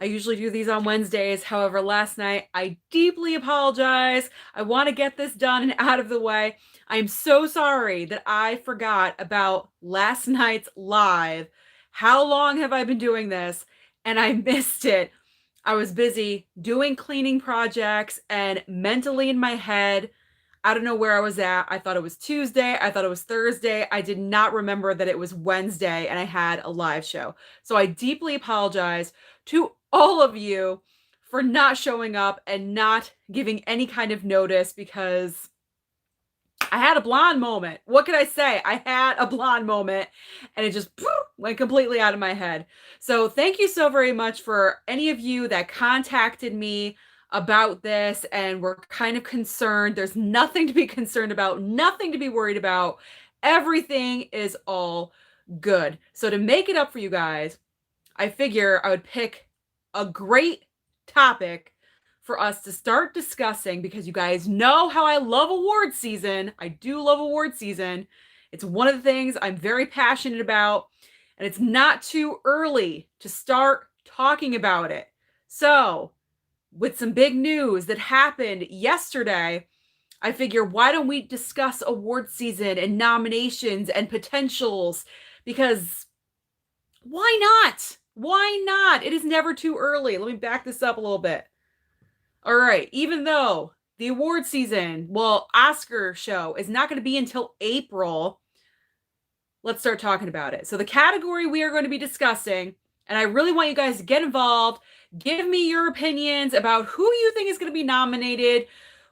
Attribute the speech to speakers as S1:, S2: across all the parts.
S1: I usually do these on Wednesdays. However, last night I deeply apologize. I want to get this done and out of the way. I'm so sorry that I forgot about last night's live. How long have I been doing this? And I missed it. I was busy doing cleaning projects and mentally in my head, I don't know where I was at. I thought it was Tuesday. I thought it was Thursday. I did not remember that it was Wednesday and I had a live show. So I deeply apologize to all of you for not showing up and not giving any kind of notice because I had a blonde moment. What can I say? I had a blonde moment and it just went completely out of my head. So thank you so very much for any of you that contacted me about this and were kind of concerned. There's nothing to be concerned about, nothing to be worried about. Everything is all good. So to make it up for you guys, I figure I would pick a great topic for us to start discussing because you guys know how I love award season. I do love award season. It's one of the things I'm very passionate about, and it's not too early to start talking about it. So, with some big news that happened yesterday, I figure why don't we discuss award season and nominations and potentials? Because why not? Why not? It is never too early. Let me back this up a little bit. All right, even though the award season, Oscar show is not going to be until April, let's start talking about it. So the category we are going to be discussing, and I really want you guys to get involved, give me your opinions about who you think is going to be nominated,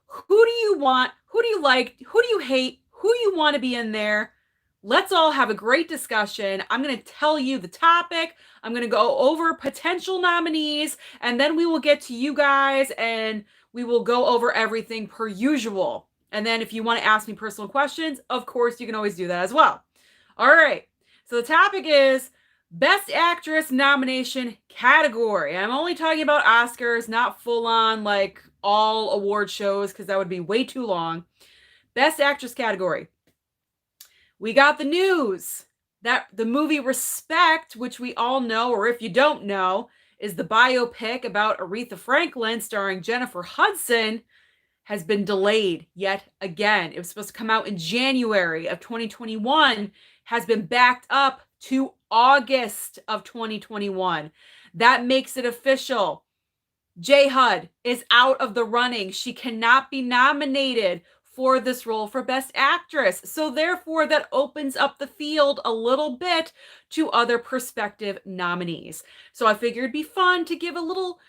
S1: who do you want, who do you like, who do you hate, who you want to be in there. Let's all have a great discussion. I'm going to tell you the topic. I'm going to go over potential nominees, and then we will get to you guys, and we will go over everything per usual. And then if you want to ask me personal questions, of course, you can always do that as well. All right. So the topic is Best Actress nomination category. I'm only talking about Oscars, not full on like all award shows, because that would be way too long. Best Actress category. We got the news that the movie Respect, which we all know, or if you don't know, is the biopic about Aretha Franklin starring Jennifer Hudson, has been delayed yet again. It was supposed to come out in January of 2021, has been backed up to August of 2021. That makes it official. J. Hud is out of the running. She cannot be nominated for this role for Best Actress. So therefore, that opens up the field a little bit to other prospective nominees. So I figured it'd be fun to give a little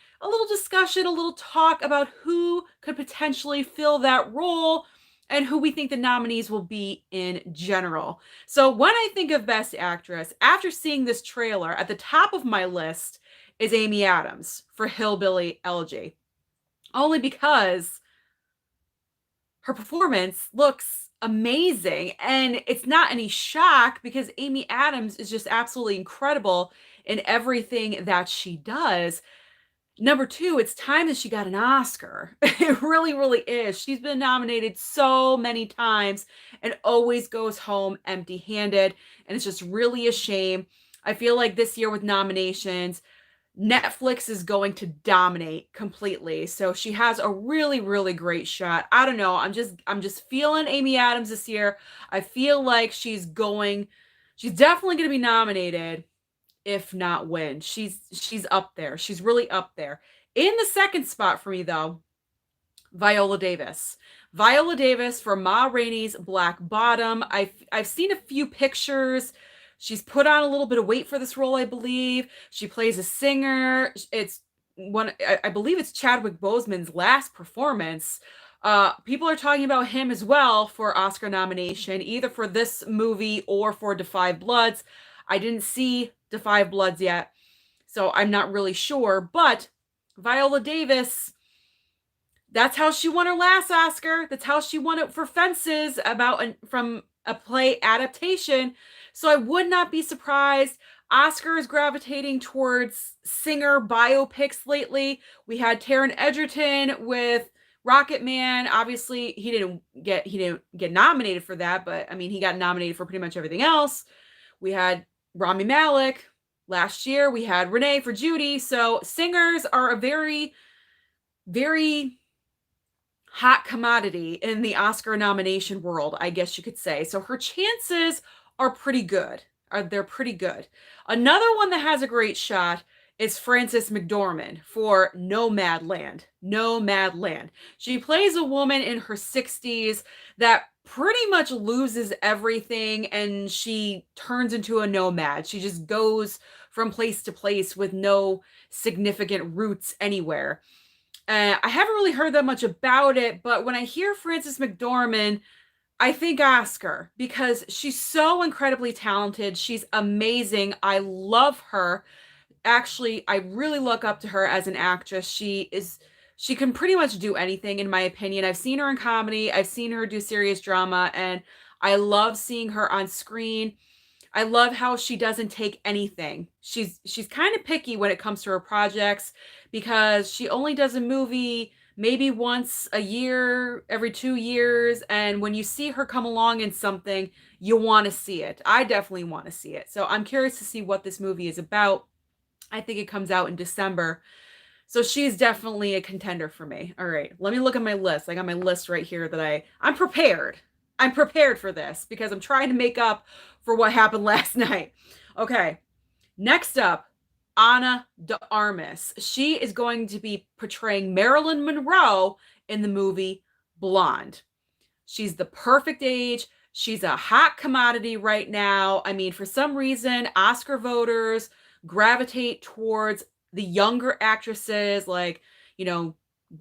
S1: discussion, a little talk about who could potentially fill that role and who we think the nominees will be in general. So when I think of Best Actress, after seeing this trailer, at the top of my list is Amy Adams for Hillbilly Elegy. Only because her performance looks amazing, and it's not any shock because Amy Adams is just absolutely incredible in everything that she does. Number two, it's time that she got an Oscar. It really, really is. She's been nominated so many times and always goes home empty-handed, and it's just really a shame. I feel like this year with nominations, Netflix is going to dominate completely. So she has a really, really great shot. I don't know. I'm just feeling Amy Adams this year. I feel like she's definitely going to be nominated, if not win. She's up there. She's really up there. In the second spot for me, though, Viola Davis. Viola Davis for Ma Rainey's Black Bottom. I've seen a few pictures. She's put on a little bit of weight for this role, I believe. She plays a singer. I believe it's Chadwick Boseman's last performance. People are talking about him as well for Oscar nomination, either for this movie or for Da 5 Bloods. I didn't see Da 5 Bloods yet, so I'm not really sure. But Viola Davis, that's how she won her last Oscar. That's how she won it for Fences, from a play adaptation. So I would not be surprised. Oscar is gravitating towards singer biopics lately. We had Taron Egerton with Rocket Man. Obviously, he didn't get nominated for that, but I mean, he got nominated for pretty much everything else. We had Rami Malek. Last year we had Renee for Judy. So singers are a very, very hot commodity in the Oscar nomination world, I guess you could say. So her chances are pretty good. They're pretty good. Another one that has a great shot is Frances McDormand for Nomadland. Nomadland. She plays a woman in her 60s that pretty much loses everything and she turns into a nomad. She just goes from place to place with no significant roots anywhere. I haven't really heard that much about it, but when I hear Frances McDormand, I think Oscar because she's so incredibly talented. She's amazing. I love her. Actually, I really look up to her as an actress. She can pretty much do anything in my opinion. I've seen her in comedy, I've seen her do serious drama, and I love seeing her on screen. I love how she doesn't take anything. She's kind of picky when it comes to her projects because she only does a movie maybe once a year, every 2 years, and when you see her come along in something, you want to see it. I definitely want to see it. So I'm curious to see what this movie is about. I think it comes out in December. So she's definitely a contender for me. All right, let me look at my list. I got my list right here that I'm prepared. I'm prepared for this because I'm trying to make up for what happened last night. Okay, next up, Ana de Armas. She is going to be portraying Marilyn Monroe in the movie Blonde. She's the perfect age. She's a hot commodity right now. I mean, for some reason, Oscar voters gravitate towards the younger actresses, like, you know,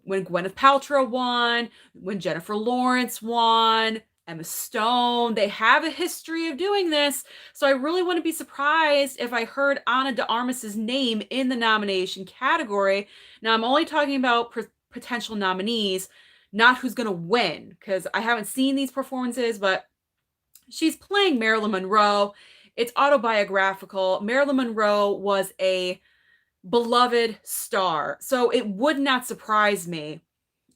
S1: when Gwyneth Paltrow won, when Jennifer Lawrence won, Emma Stone. They have a history of doing this. So I really wouldn't be surprised if I heard Ana de Armas's name in the nomination category. Now, I'm only talking about potential nominees, not who's going to win, because I haven't seen these performances, but she's playing Marilyn Monroe. It's autobiographical. Marilyn Monroe was a beloved star, so it would not surprise me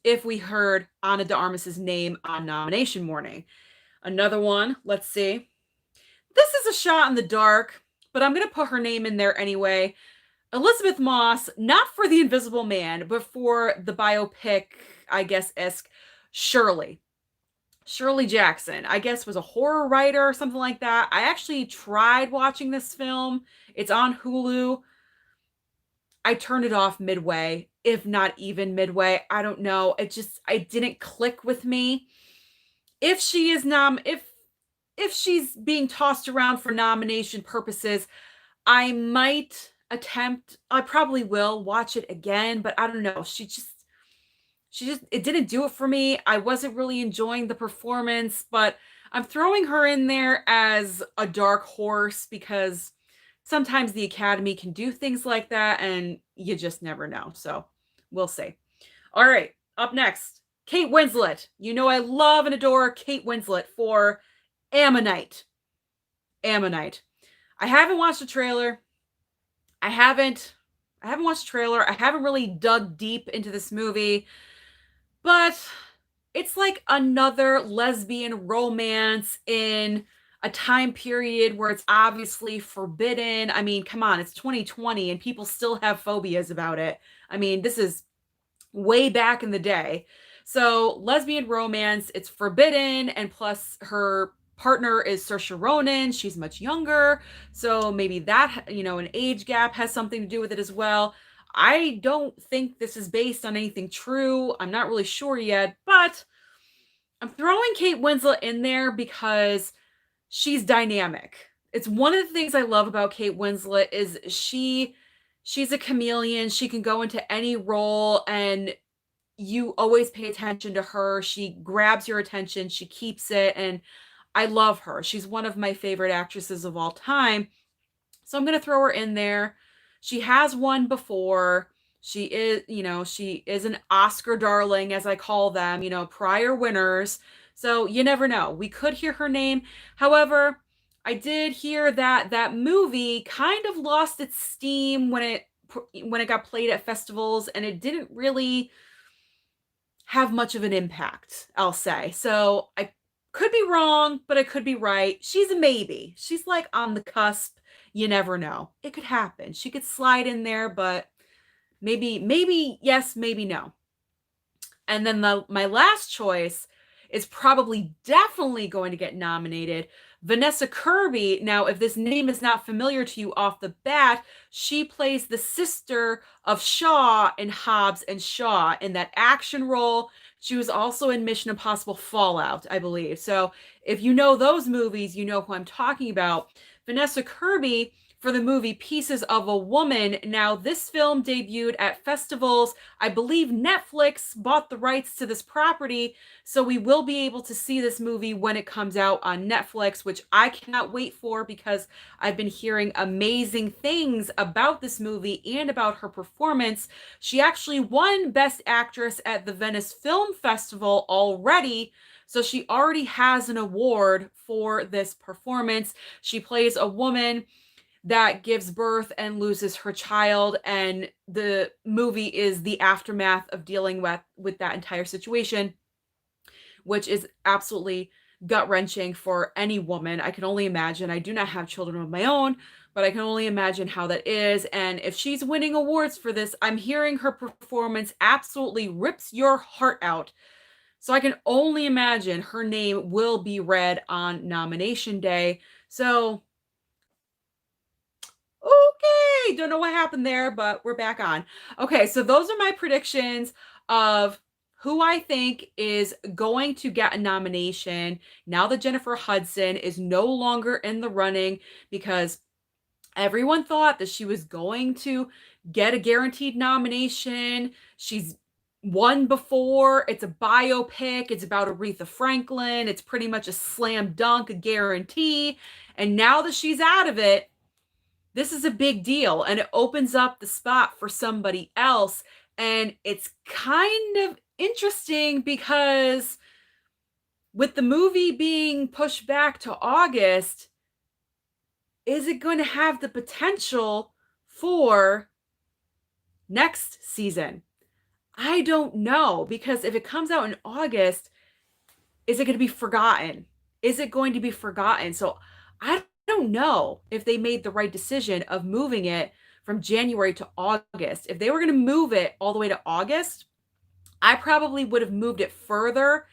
S1: if we heard Ana de Armas's name on nomination morning. Another one, let's see. This is a shot in the dark, but I'm going to put her name in there anyway. Elizabeth Moss, not for The Invisible Man, but for the biopic, I guess, esque Shirley. Shirley Jackson, I guess, was a horror writer or something like that. I actually tried watching this film. It's on Hulu. I turned it off midway, if not even midway. I don't know. I didn't click with me. If she is if she's being tossed around for nomination purposes, I probably will watch it again, but I don't know. It didn't do it for me. I wasn't really enjoying the performance, but I'm throwing her in there as a dark horse because sometimes the Academy can do things like that and you just never know. So we'll see. All right, up next, Kate Winslet. You know I love and adore Kate Winslet for Ammonite. Ammonite. I haven't watched the trailer. I haven't watched the trailer. I haven't really dug deep into this movie. But it's like another lesbian romance in a time period where it's obviously forbidden. I mean, come on, it's 2020 and people still have phobias about it. I mean, this is way back in the day. So, lesbian romance, it's forbidden, and plus her partner is Saoirse Ronan. She's much younger, so maybe that, an age gap has something to do with it as well. I don't think this is based on anything true. I'm not really sure yet, but I'm throwing Kate Winslet in there because she's dynamic. It's one of the things I love about Kate Winslet is she's a chameleon. She can go into any role and you always pay attention to her. She grabs your attention, she keeps it, and I love her. She's one of my favorite actresses of all time. So I'm going to throw her in there. She has won before. She is an Oscar darling, as I call them, prior winners. So you never know. We could hear her name. However, I did hear that that movie kind of lost its steam when it got played at festivals, and it didn't really have much of an impact, I'll say. So I could be wrong, but I could be right. She's a maybe. She's like on the cusp. You never know. It could happen. She could slide in there, but maybe yes, maybe no. And then my last choice is probably definitely going to get nominated. Vanessa Kirby. Now, if this name is not familiar to you off the bat, she plays the sister of Shaw in Hobbs and Shaw in that action role. She was also in Mission Impossible Fallout, I believe. So if you know those movies, you know who I'm talking about. Vanessa Kirby for the movie Pieces of a Woman. Now, this film debuted at festivals. I believe Netflix bought the rights to this property, so we will be able to see this movie when it comes out on Netflix, which I cannot wait for because I've been hearing amazing things about this movie and about her performance. She actually won Best Actress at the Venice Film Festival already. So she already has an award for this performance. She plays a woman that gives birth and loses her child, and the movie is the aftermath of dealing with that entire situation, which is absolutely gut-wrenching for any woman. I can only imagine. I do not have children of my own, but I can only imagine how that is. And if she's winning awards for this, I'm hearing her performance absolutely rips your heart out. So I can only imagine her name will be read on nomination day. So okay, don't know what happened there, but we're back on. Okay, so those are my predictions of who I think is going to get a nomination now that Jennifer Hudson is no longer in the running, because everyone thought that she was going to get a guaranteed nomination. She's won before. It's a biopic. It's about Aretha Franklin. It's pretty much a slam dunk, a guarantee. And now that she's out of it, this is a big deal, and it opens up the spot for somebody else. And it's kind of interesting because with the movie being pushed back to August, is it going to have the potential for next season? I don't know, because if it comes out in August, is it going to be forgotten? Is it going to be forgotten? So I don't know if they made the right decision of moving it from January to August. If they were going to move it all the way to August, I probably would have moved it further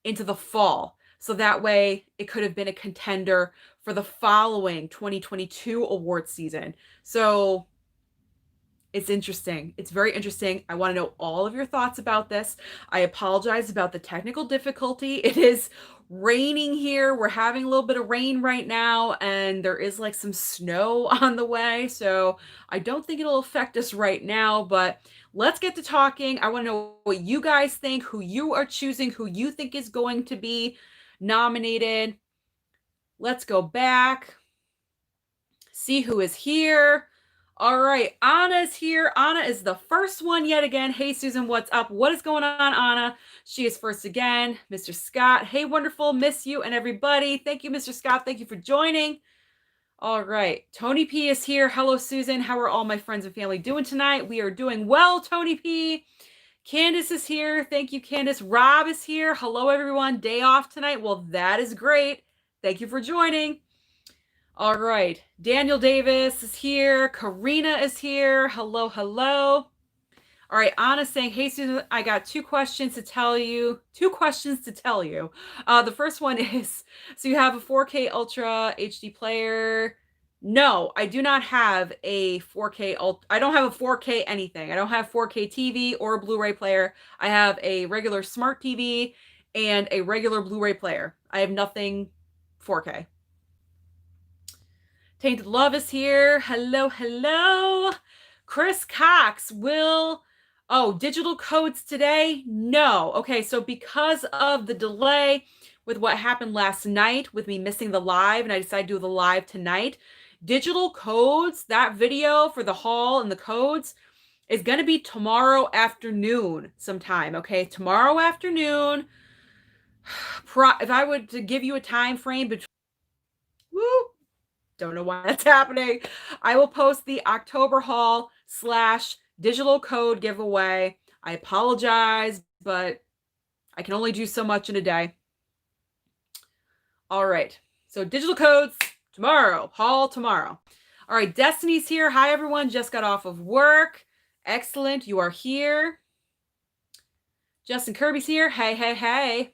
S1: into the fall. So that way it could have been a contender for the following 2022 award season. So it's interesting. It's very interesting. I want to know all of your thoughts about this. I apologize about the technical difficulty. It is raining here. We're having a little bit of rain right now, and there is like some snow on the way. So I don't think it'll affect us right now, but let's get to talking. I want to know what you guys think, who you are choosing, who you think is going to be nominated. Let's go back, see who is here. All right, Anna's here. Anna is the first one yet again. Hey, Susan, what's up? What is going on, Anna? She is first again. Mr. Scott, hey, wonderful. Miss you and everybody. Thank you, Mr. Scott. Thank you for joining. All right, Tony P is here. Hello, Susan. How are all my friends and family doing tonight? We are doing well, Tony P. Candace is here. Thank you, Candace. Rob is here. Hello, everyone. Day off tonight. Well, that is great. Thank you for joining. All right, Daniel Davis is here. Karina is here. Hello, hello. All right, Anna's saying, hey, Susan, I got two questions to tell you. The first one is, so you have a 4K Ultra HD player? No, I do not have a 4K Ultra. I don't have a 4K anything. I don't have 4K TV or a Blu-ray player. I have a regular smart TV and a regular Blu-ray player. I have nothing 4K. Tainted Love is here. Hello, hello. Chris Cox will... Oh, digital codes today? No. Okay, so because of the delay with what happened last night with me missing the live, and I decided to do the live tonight, digital codes, that video for the haul and the codes, is going to be tomorrow afternoon sometime, okay? Tomorrow afternoon. If I would to give you a time frame between... Woo! Don't know why that's happening. I will post the October haul / digital code giveaway. I apologize, but I can only do so much in a day. All right. So digital codes tomorrow, haul tomorrow. All right, Destiny's here. Hi, everyone. Just got off of work. Excellent. You are here. Justin Kirby's here. Hey, hey, hey.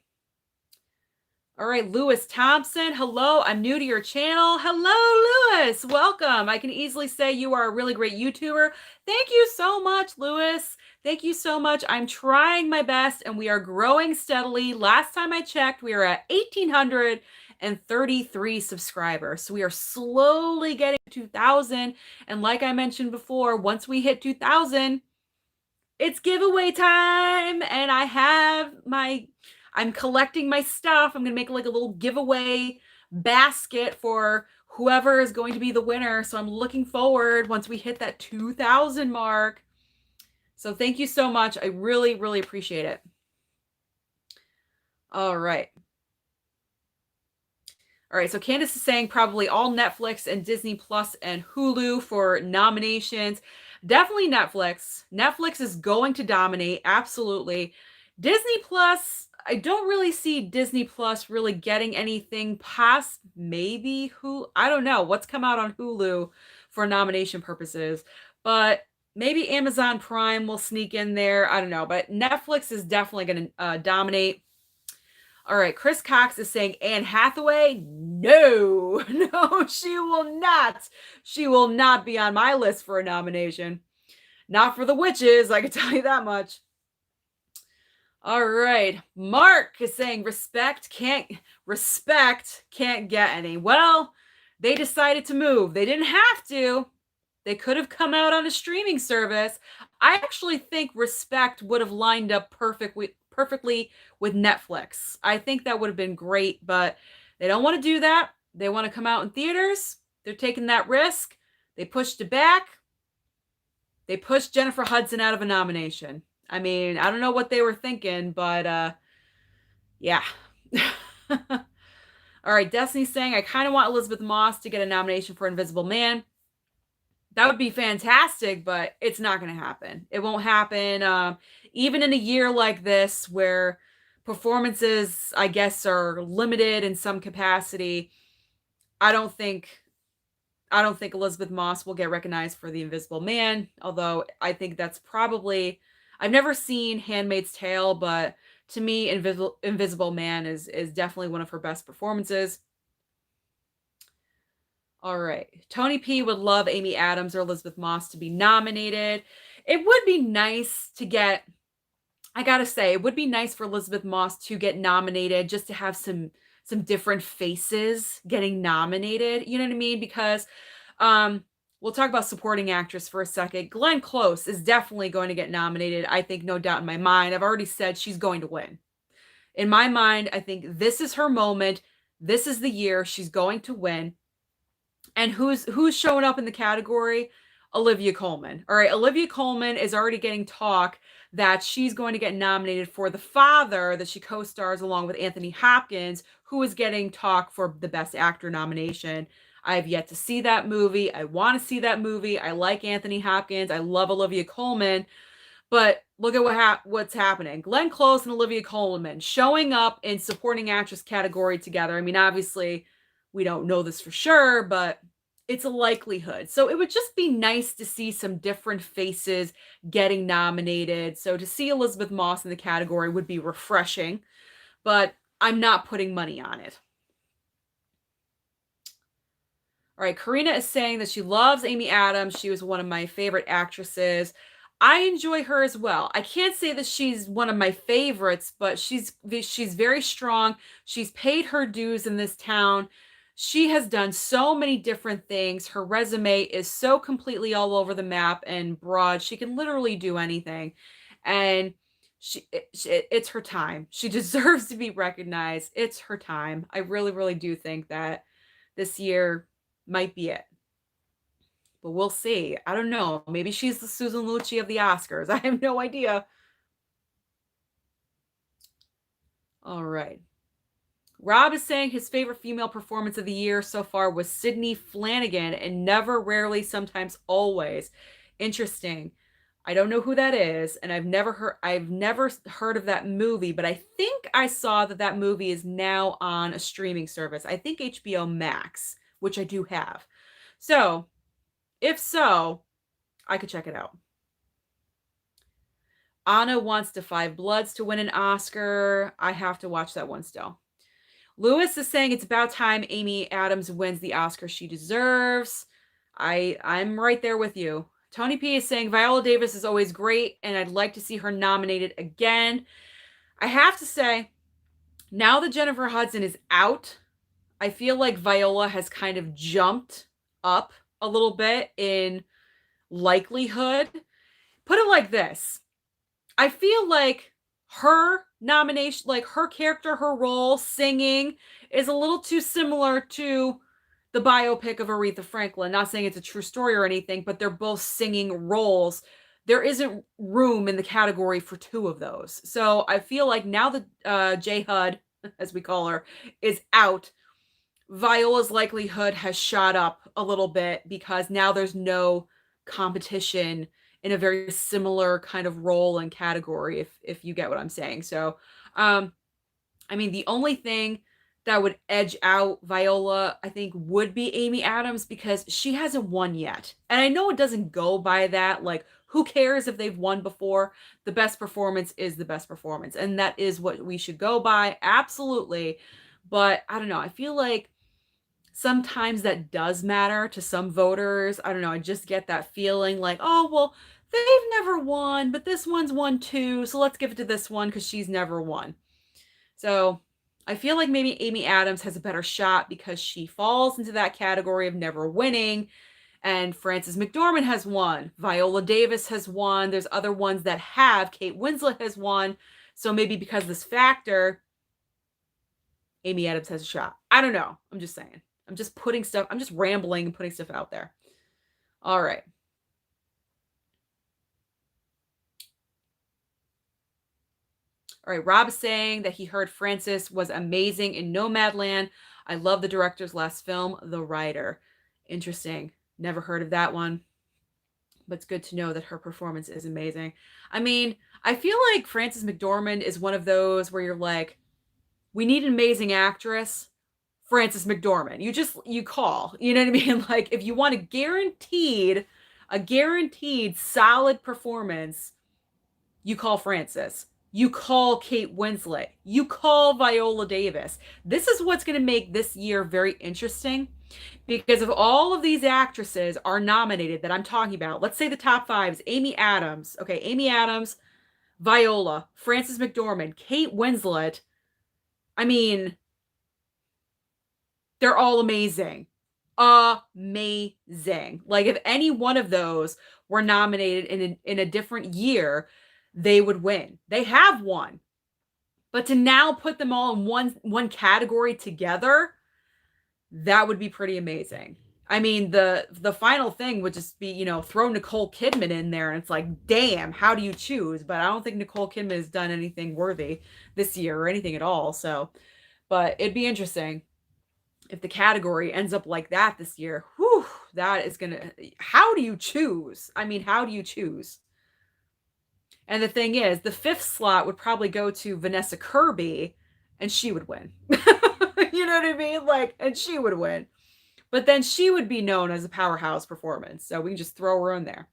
S1: All right, Lewis Thompson. Hello, I'm new to your channel. Hello, Lewis. Welcome. I can easily say you are a really great YouTuber. Thank you so much, Lewis. Thank you so much. I'm trying my best and we are growing steadily. Last time I checked, we are at 1,833 subscribers. So we are slowly getting to 2,000. And like I mentioned before, once we hit 2,000, it's giveaway time. And I'm collecting my stuff. I'm going to make like a little giveaway basket for whoever is going to be the winner. So I'm looking forward once we hit that 2,000 mark. So thank you so much. I really, really appreciate it. All right. All right, so Candace is saying probably all Netflix and Disney Plus and Hulu for nominations. Definitely Netflix. Netflix is going to dominate, absolutely. Disney Plus, I don't really see Disney Plus really getting anything past maybe Hulu. I don't know what's come out on Hulu for nomination purposes, but maybe Amazon Prime will sneak in there. I don't know, but Netflix is definitely going to dominate. All right, Chris Cox is saying Anne Hathaway. No, no, she will not. She will not be on my list for a nomination. Not for the witches, I can tell you that much. All right, Mark is saying respect can't get any. Well, they decided to move. They didn't have to. They could have come out on a streaming service. I actually think Respect would have lined up perfectly with Netflix. I think that would have been great, but they don't want to do that. They want to come out in theaters. They're taking that risk. They pushed it back. They pushed Jennifer Hudson out of a nomination. I mean, I don't know what they were thinking, but yeah. All right, Destiny's saying, I kind of want Elizabeth Moss to get a nomination for Invisible Man. That would be fantastic, but it's not going to happen. It won't happen. Even in a year like this where performances, I guess, are limited in some capacity, I don't think Elizabeth Moss will get recognized for The Invisible Man, although I think that's probably, I've never seen Handmaid's Tale, but to me, Invisible Man is definitely one of her best performances. All right. Tony P would love Amy Adams or Elizabeth Moss to be nominated. It would be nice to get, I gotta say, it would be nice for Elizabeth Moss to get nominated just to have some different faces getting nominated. You know what I mean? Because we'll talk about supporting actress for a second. Glenn Close is definitely going to get nominated. I think, no doubt in my mind. I've already said she's going to win. In my mind, I think this is her moment. This is the year she's going to win. And who's showing up in the category? Olivia Colman. All right, Olivia Colman is already getting talk that she's going to get nominated for The Father, that she co-stars along with Anthony Hopkins, who is getting talk for the Best Actor nomination. I have yet to see that movie. I want to see that movie. I like Anthony Hopkins. I love Olivia Colman. But look at what's happening. Glenn Close and Olivia Colman showing up in supporting actress category together. I mean, obviously, we don't know this for sure, but it's a likelihood. So it would just be nice to see some different faces getting nominated. So to see Elizabeth Moss in the category would be refreshing, but I'm not putting money on it. All right, Karina is saying that she loves Amy Adams. She was one of my favorite actresses. I enjoy her as well. I can't say that she's one of my favorites, but she's very strong. She's paid her dues in this town. She has done so many different things. Her resume is so completely all over the map and broad. She can literally do anything. And it's her time. She deserves to be recognized. It's her time. I really, really do think that this year might be it. But we'll see. I don't know. Maybe she's the Susan Lucci of the Oscars. I have no idea. All right. Rob is saying his favorite female performance of the year so far was Sydney Flanagan and Never, Rarely, Sometimes, Always. Interesting. I don't know who that is, and I've never heard of that movie, but I think I saw that movie is now on a streaming service. I think HBO Max, which I do have. So, If so, I could check it out. Anna wants to Five Bloods to win an Oscar. I have to watch that one still. Lewis is saying it's about time Amy Adams wins the Oscar she deserves. I'm right there with you. Tony P is saying Viola Davis is always great, and I'd like to see her nominated again. I have to say, now that Jennifer Hudson is out, I feel like Viola has kind of jumped up a little bit in likelihood. Put it like this. I feel like her nomination, like her character, her role, singing, is a little too similar to the biopic of Aretha Franklin. Not saying it's a true story or anything, but they're both singing roles. There isn't room in the category for two of those. So I feel like now that J Hud, as we call her, is out, Viola's likelihood has shot up a little bit because now there's no competition in a very similar kind of role and category, if you get what I'm saying. So, I mean, the only thing that would edge out Viola, I think, would be Amy Adams because she hasn't won yet. And I know it doesn't go by that. Like, who cares if they've won before? The best performance is the best performance. And that is what we should go by. Absolutely. But I don't know. I feel like sometimes that does matter to some voters. I don't know. I just get that feeling like, oh, well, they've never won, but this one's won too. So let's give it to this one because she's never won. So I feel like maybe Amy Adams has a better shot because she falls into that category of never winning. And Frances McDormand has won. Viola Davis has won. There's other ones that have. Kate Winslet has won. So maybe because of this factor, Amy Adams has a shot. I don't know. I'm just saying. I'm just putting stuff, I'm just rambling and putting stuff out there. All right. All right. Rob is saying that he heard Frances was amazing in Nomadland. I love the director's last film, The Rider. Interesting. Never heard of that one, but it's good to know that her performance is amazing. I mean, I feel like Frances McDormand is one of those where you're like, we need an amazing actress. Frances McDormand. You call. You know what I mean? Like if you want a guaranteed solid performance, you call Frances. You call Kate Winslet. You call Viola Davis. This is what's going to make this year very interesting because if all of these actresses are nominated that I'm talking about, let's say the top 5 is Amy Adams. Okay, Amy Adams, Viola, Frances McDormand, Kate Winslet. I mean, they're all amazing. Amazing. Like if any one of those were nominated in a different year, they would win. They have won. But to now put them all in one category together, that would be pretty amazing. I mean, the final thing would just be, throw Nicole Kidman in there and it's like, damn, how do you choose? But I don't think Nicole Kidman has done anything worthy this year or anything at all. So, but it'd be interesting if the category ends up like that this year. Whew, that is gonna, how do you choose? I mean, how do you choose? And the thing is, the 5th slot would probably go to Vanessa Kirby and she would win. You know what I mean? Like, and she would win. But then she would be known as a powerhouse performance. So we can just throw her in there.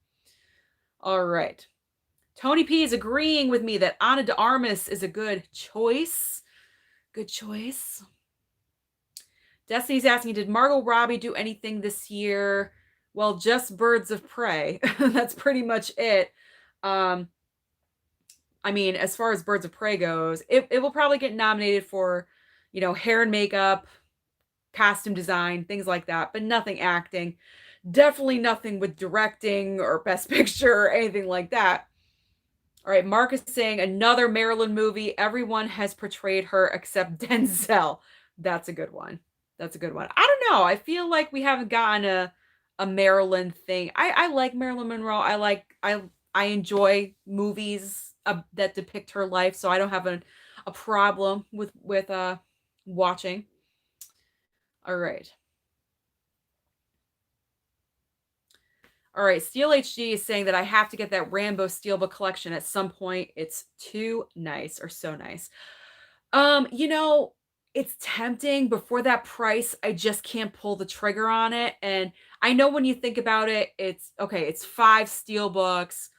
S1: All right. Tony P is agreeing with me that Ana de Armas is a good choice. Good choice. Destiny's asking, did Margot Robbie do anything this year? Well, just Birds of Prey. That's pretty much it. I mean, as far as Birds of Prey goes, it will probably get nominated for, hair and makeup, costume design, things like that, but nothing acting. Definitely nothing with directing or Best Picture or anything like that. All right, Mark is saying another Marilyn movie. Everyone has portrayed her except Denzel. That's a good one. That's a good one. I don't know. I feel like we haven't gotten a Marilyn thing. I like Marilyn Monroe. I enjoy movies that depict her life, so I don't have a problem with watching. All right. All right, Steel HD is saying that I have to get that Rambo Steelbook collection at some point. It's too nice or so nice. You know, It's tempting, but for that price, I just can't pull the trigger on it, and I know when you think about it, it's okay, it's 5 steel books,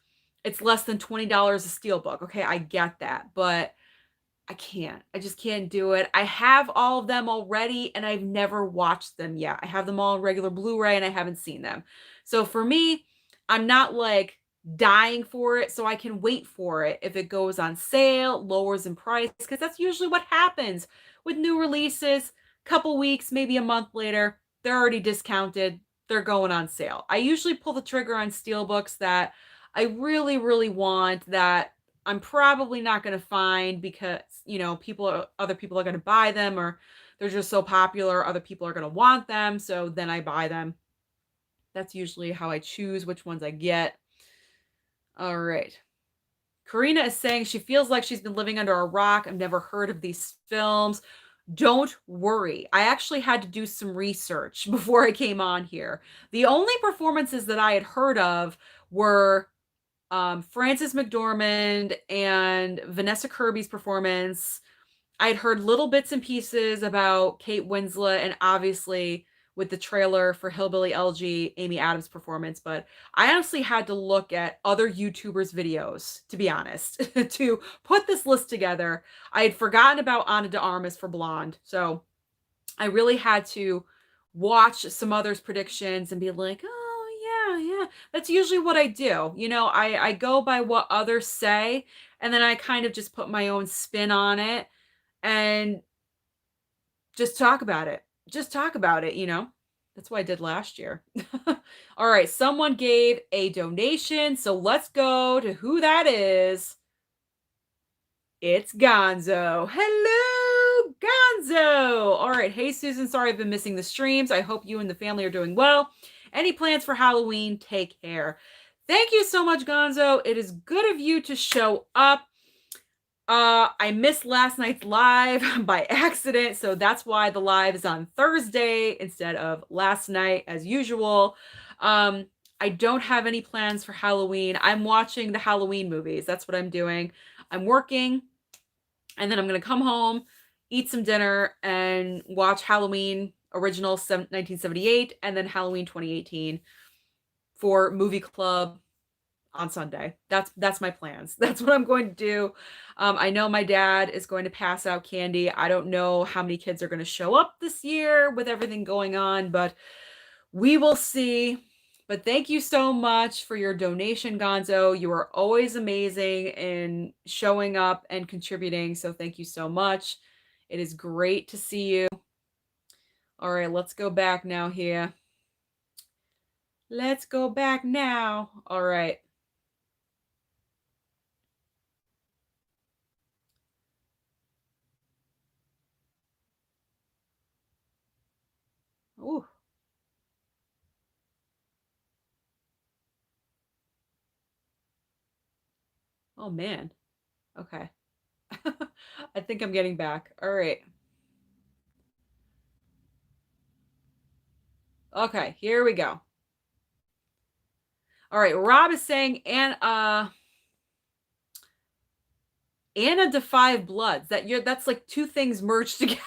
S1: it's less than $20 a steel book, okay, I get that, but I can't. I just can't do it. I have all of them already, and I've never watched them yet. I have them all in regular Blu-ray, and I haven't seen them. So for me, I'm not like dying for it, so I can wait for it. If it goes on sale, lowers in price, because that's usually what happens with new releases. Couple weeks, maybe a month later, they're already discounted. They're going on sale. I usually pull the trigger on steelbooks that I really, really want that I'm probably not gonna find because, other people are gonna buy them or they're just so popular, other people are gonna want them, so then I buy them. That's usually how I choose which ones I get. All right. Karina is saying she feels like she's been living under a rock. I've never heard of these films. Don't worry. I actually had to do some research before I came on here. The only performances that I had heard of were Frances McDormand and Vanessa Kirby's performance. I'd heard little bits and pieces about Kate Winslet and obviously with the trailer for Hillbilly LG, Amy Adams' performance, but I honestly had to look at other YouTubers' videos, to be honest, to put this list together. I had forgotten about Ana de Armas for Blonde, so I really had to watch some others' predictions and be like, "Oh, yeah, yeah." That's usually what I do. I go by what others say, and then I kind of just put my own spin on it and just talk about it. Just talk about it. That's what I did last year. All right, someone gave a donation, so let's go to who that is. It's Gonzo. Hello, Gonzo. All right. Hey, Susan. Sorry I've been missing the streams. I hope you and the family are doing well. Any plans for Halloween? Take care. Thank you so much, Gonzo. It is good of you to show up. I missed last night's live by accident, so that's why the live is on Thursday instead of last night as usual. I don't have any plans for Halloween. I'm watching the Halloween movies. That's what I'm doing. I'm working and then I'm going to come home, eat some dinner, and watch Halloween original 1978 and then Halloween 2018 for movie club on Sunday. That's my plans. That's what I'm going to do. I know my dad is going to pass out candy. I don't know how many kids are going to show up this year with everything going on, but we will see. But thank you so much for your donation, Gonzo. You are always amazing in showing up and contributing. So thank you so much. It is great to see you. All right, let's go back now here. Let's go back now. All right. Ooh. Oh man. Okay. I think I'm getting back. All right. Okay, here we go. All right, Rob is saying Anna de Five Bloods. That's like two things merged together.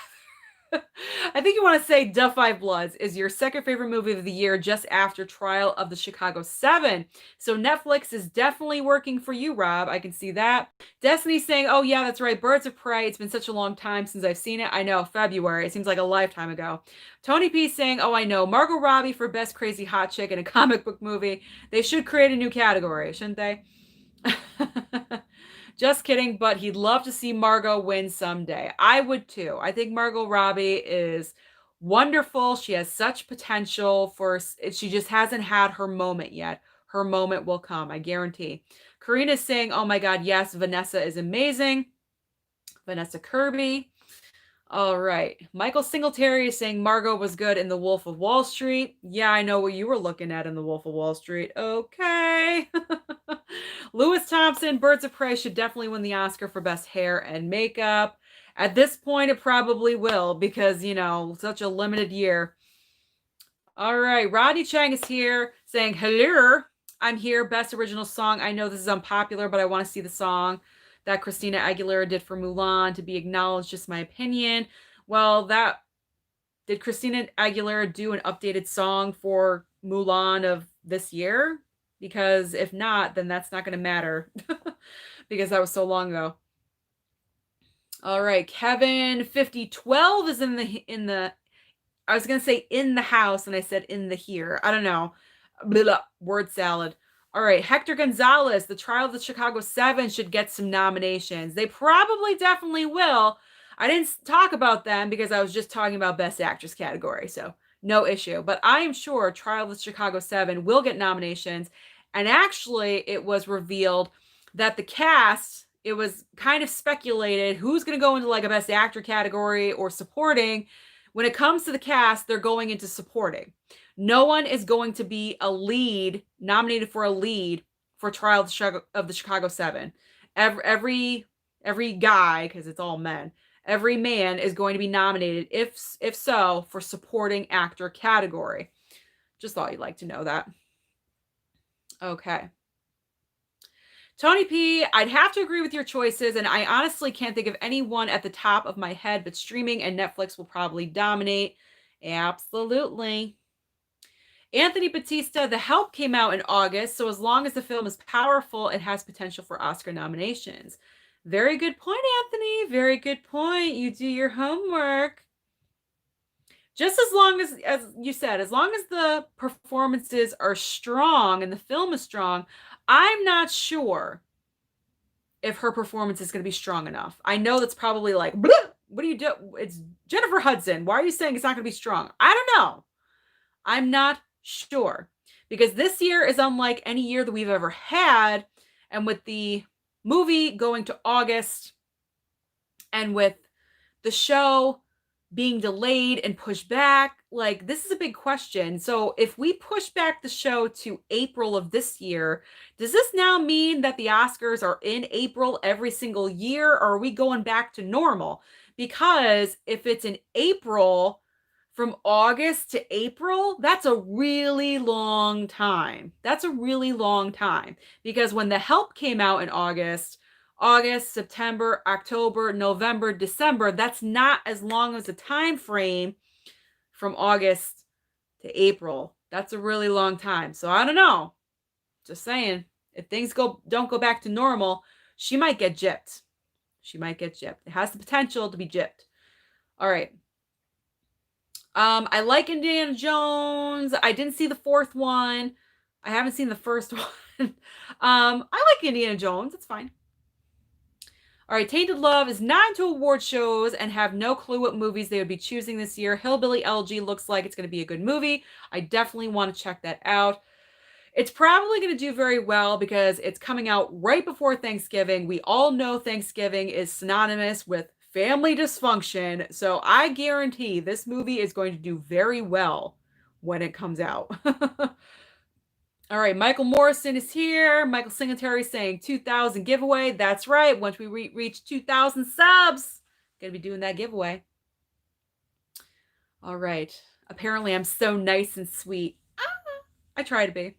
S1: I think you want to say Da Five Bloods is your second favorite movie of the year just after Trial of the Chicago 7. So Netflix is definitely working for you, Rob. I can see that. Destiny's saying, oh, yeah, that's right. Birds of Prey. It's been such a long time since I've seen it. I know, February. It seems like a lifetime ago. Tony P saying, oh, I know. Margot Robbie for Best Crazy Hot Chick in a comic book movie. They should create a new category, shouldn't they? Just kidding, but he'd love to see Margot win someday. I would too. I think Margot Robbie is wonderful. She has such potential she just hasn't had her moment yet. Her moment will come, I guarantee. Karina's saying, oh my God, yes, Vanessa is amazing. Vanessa Kirby. All right. Michael Singletary is saying Margot was good in The Wolf of Wall Street. Yeah, I know what you were looking at in The Wolf of Wall Street. Okay. Lewis Thompson, Birds of Prey should definitely win the Oscar for Best Hair and Makeup. At this point, it probably will because, such a limited year. All right. Rodney Chang is here saying, hello. I'm here. Best original song. I know this is unpopular, but I want to see the song that Christina Aguilera did for Mulan to be acknowledged. Just my opinion. Well, that did Christina Aguilera do an updated song for Mulan of this year? Because if not, then that's not going to matter because that was so long ago. All right, Kevin 5012 is in the I was gonna say in the house, and I said in the here. I don't know. Blah, blah, word salad. All right, Hector Gonzalez, The Trial of the Chicago Seven should get some nominations. They probably definitely will. I didn't talk about them because I was just talking about Best Actress category, so no issue. But I am sure Trial of the Chicago Seven will get nominations. And actually, it was revealed that the cast, it was kind of speculated who's going to go into like a Best Actor category or supporting. When it comes to the cast, they're going into supporting. No one is going to be a lead, nominated for a lead for Trial of the Chicago Seven. Every guy, because it's all men, every man is going to be nominated, if so, for supporting actor category. Just thought you'd like to know that. Okay. Tony P, I'd have to agree with your choices, and I honestly can't think of anyone at the top of my head, but streaming and Netflix will probably dominate. Absolutely. Anthony Batista, The Help came out in August, so as long as the film is powerful, it has potential for Oscar nominations. Very good point, Anthony. Very good point. You do your homework. Just as long as you said, as long as the performances are strong and the film is strong, I'm not sure if her performance is going to be strong enough. I know that's probably like, what do you do? It's Jennifer Hudson. Why are you saying it's not going to be strong? I don't know. I'm not sure because this year is unlike any year that we've ever had. And with the movie going to August and with the show being delayed and pushed back, like this is a big question. So if we push back the show to April of this year, does this now mean that the Oscars are in April every single year, or are we going back to normal? Because if it's in April, from August to April, that's a really long time. That's a really long time because when The Help came out in August, September, October, November, December, that's not as long as a time frame from August to April. That's a really long time. So I don't know. Just saying, if things don't go back to normal, she might get gypped. She might get gypped. It has the potential to be gypped. All right. I like Indiana Jones. I didn't see the fourth one. I haven't seen the first one. I like Indiana Jones. It's fine. All right, Tainted Love is not into award shows and have no clue what movies they would be choosing this year. Hillbilly LG looks like it's going to be a good movie. I definitely want to check that out. It's probably going to do very well because it's coming out right before Thanksgiving. We all know Thanksgiving is synonymous with family dysfunction. So I guarantee this movie is going to do very well when it comes out. All right, Michael Morrison is here. Michael Singletary saying 2,000 giveaway. That's right. Once we reach 2,000 subs, going to be doing that giveaway. All right. Apparently, I'm so nice and sweet. I try to be.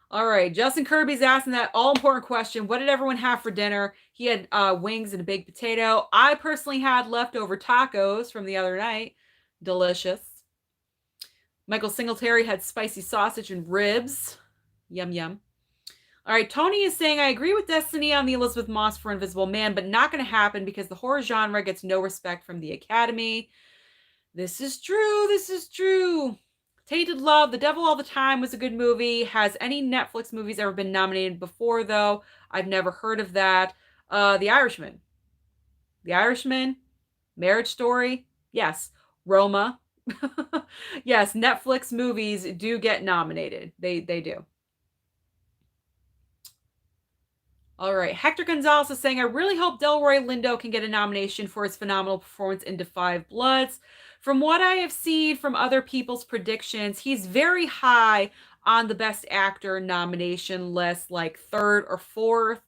S1: All right. Justin Kirby's asking that all-important question. What did everyone have for dinner? He had wings and a baked potato. I personally had leftover tacos from the other night. Delicious. Michael Singletary had spicy sausage and ribs. Yum, yum. All right, Tony is saying, I agree with Destiny on the Elizabeth Moss for Invisible Man, but not going to happen because the horror genre gets no respect from the Academy. This is true. This is true. Tainted Love, The Devil All the Time was a good movie. Has any Netflix movies ever been nominated before, though? I've never heard of that. The Irishman. The Irishman. Marriage Story. Yes. Roma. Yes, Netflix movies do get nominated. They do. All right. Hector Gonzalez is saying, I really hope Delroy Lindo can get a nomination for his phenomenal performance in Five Bloods. From what I have seen from other people's predictions, he's very high on the Best Actor nomination list, like third or fourth.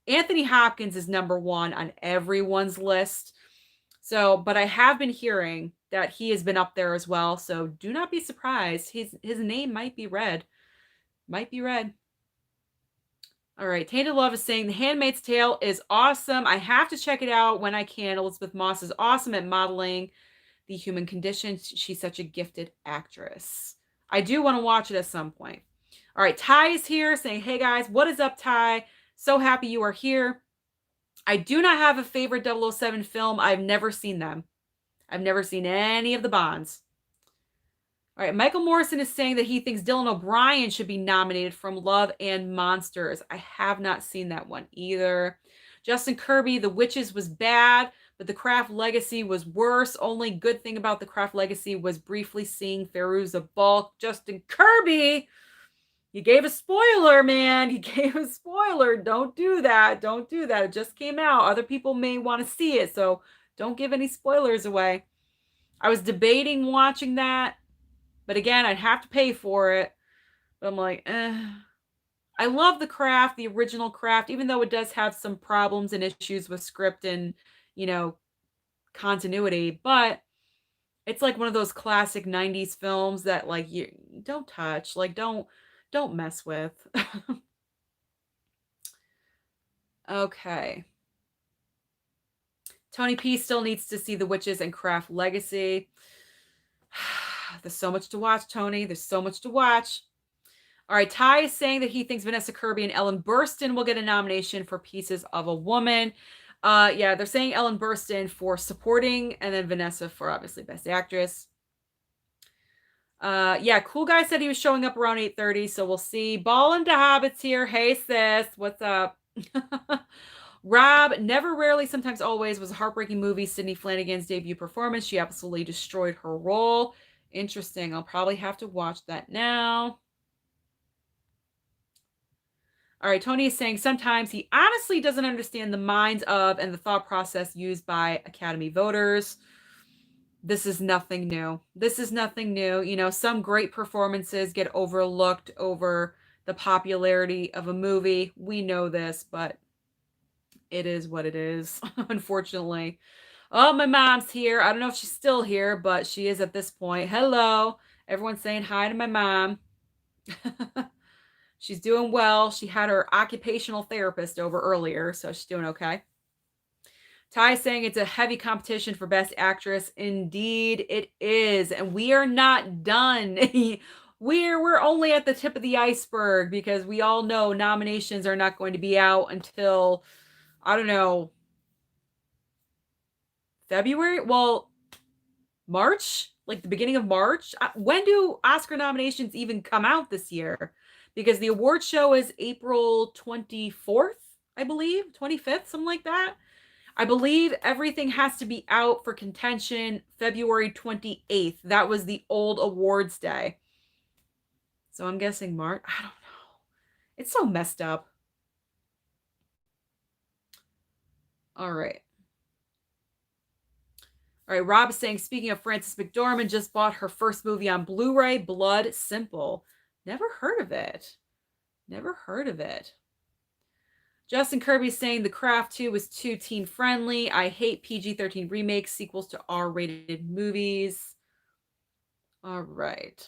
S1: Anthony Hopkins is number one on everyone's list. So, but I have been hearing that he has been up there as well. So do not be surprised. His name might be read. Might be read. All right. Tainted Love is saying The Handmaid's Tale is awesome. I have to check it out when I can. Elizabeth Moss is awesome at modeling the human condition. She's such a gifted actress. I do want to watch it at some point. All right. Ty is here saying, hey guys, what is up, Ty? So happy you are here. I do not have a favorite 007 film. I've never seen them. I've never seen any of the Bonds. All right, Michael Morrison is saying that he thinks Dylan O'Brien should be nominated from Love and Monsters. I have not seen that one either. Justin Kirby, The Witches was bad, but The Craft Legacy was worse. Only good thing about The Craft Legacy was briefly seeing Fairuza Balk. Justin Kirby, you gave a spoiler, man. You gave a spoiler. Don't do that. Don't do that. It just came out. Other people may want to see it, so don't give any spoilers away. I was debating watching that. But again, I'd have to pay for it. But I'm like, I love the Craft, the original Craft, even though it does have some problems and issues with script and, continuity. But it's like one of those classic 90s films that like you don't touch, like don't mess with. Okay. Tony P still needs to see The Witches and Craft Legacy. There's so much to watch, Tony. There's so much to watch. All right, Ty is saying that he thinks Vanessa Kirby and Ellen Burstyn will get a nomination for Pieces of a Woman. Yeah, they're saying Ellen Burstyn for supporting and then Vanessa for obviously Best Actress. Yeah, Cool Guy said he was showing up around 8:30, so we'll see. Ball into Hobbits here. Hey, sis, what's up? Rob, Never, Rarely, Sometimes, Always was a heartbreaking movie. Sydney Flanagan's debut performance. She absolutely destroyed her role. Interesting. I'll probably have to watch that now. All right, Tony is saying sometimes he honestly doesn't understand the minds of and the thought process used by Academy voters. This is nothing new. This is nothing new. Some great performances get overlooked over the popularity of a movie. We know this, but it is what it is, unfortunately. Oh, my mom's here. I don't know if she's still here, but she is at this point. Hello. Everyone's saying hi to my mom. She's doing well. She had her occupational therapist over earlier, so she's doing okay. Ty is saying it's a heavy competition for Best Actress. Indeed, it is. And we are not done. We're only at the tip of the iceberg because we all know nominations are not going to be out until, I don't know, February? Well, March? Like the beginning of March? When do Oscar nominations even come out this year? Because the award show is April 24th, I believe, 25th, something like that. I believe everything has to be out for contention February 28th. That was the old awards day. So I'm guessing March. I don't know. It's so messed up. All right. All right, Rob is saying, speaking of Frances McDormand, just bought her first movie on Blu-ray, Blood Simple. Never heard of it. Never heard of it. Justin Kirby saying The Craft 2 was too teen-friendly. I hate PG-13 remakes, sequels to R-rated movies. All right.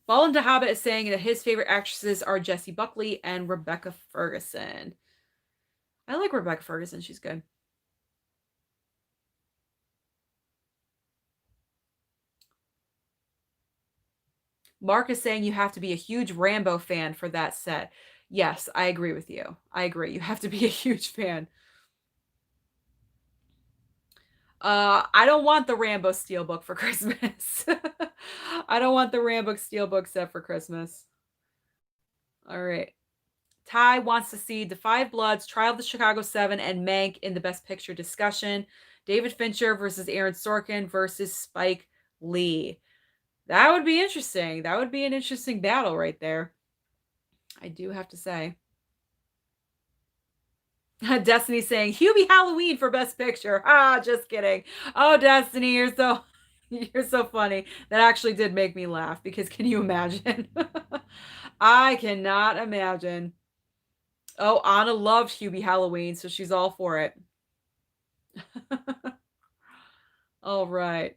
S1: Ball into Hobbit is saying that his favorite actresses are Jessie Buckley and Rebecca Ferguson. I like Rebecca Ferguson. She's good. Mark is saying you have to be a huge Rambo fan for that set. Yes, I agree with you. I agree. You have to be a huge fan. I don't want the Rambo Steelbook for Christmas. I don't want the Rambo Steelbook set for Christmas. All right. Ty wants to see The Five Bloods, Trial of the Chicago 7, and Mank in the Best Picture discussion. David Fincher versus Aaron Sorkin versus Spike Lee. That would be interesting. That would be an interesting battle right there. I do have to say. Destiny saying Hubie Halloween for Best Picture. Just kidding. Oh, Destiny, you're so funny. That actually did make me laugh because can you imagine? I cannot imagine. Oh, Anna loved Hubie Halloween, so she's all for it. All right.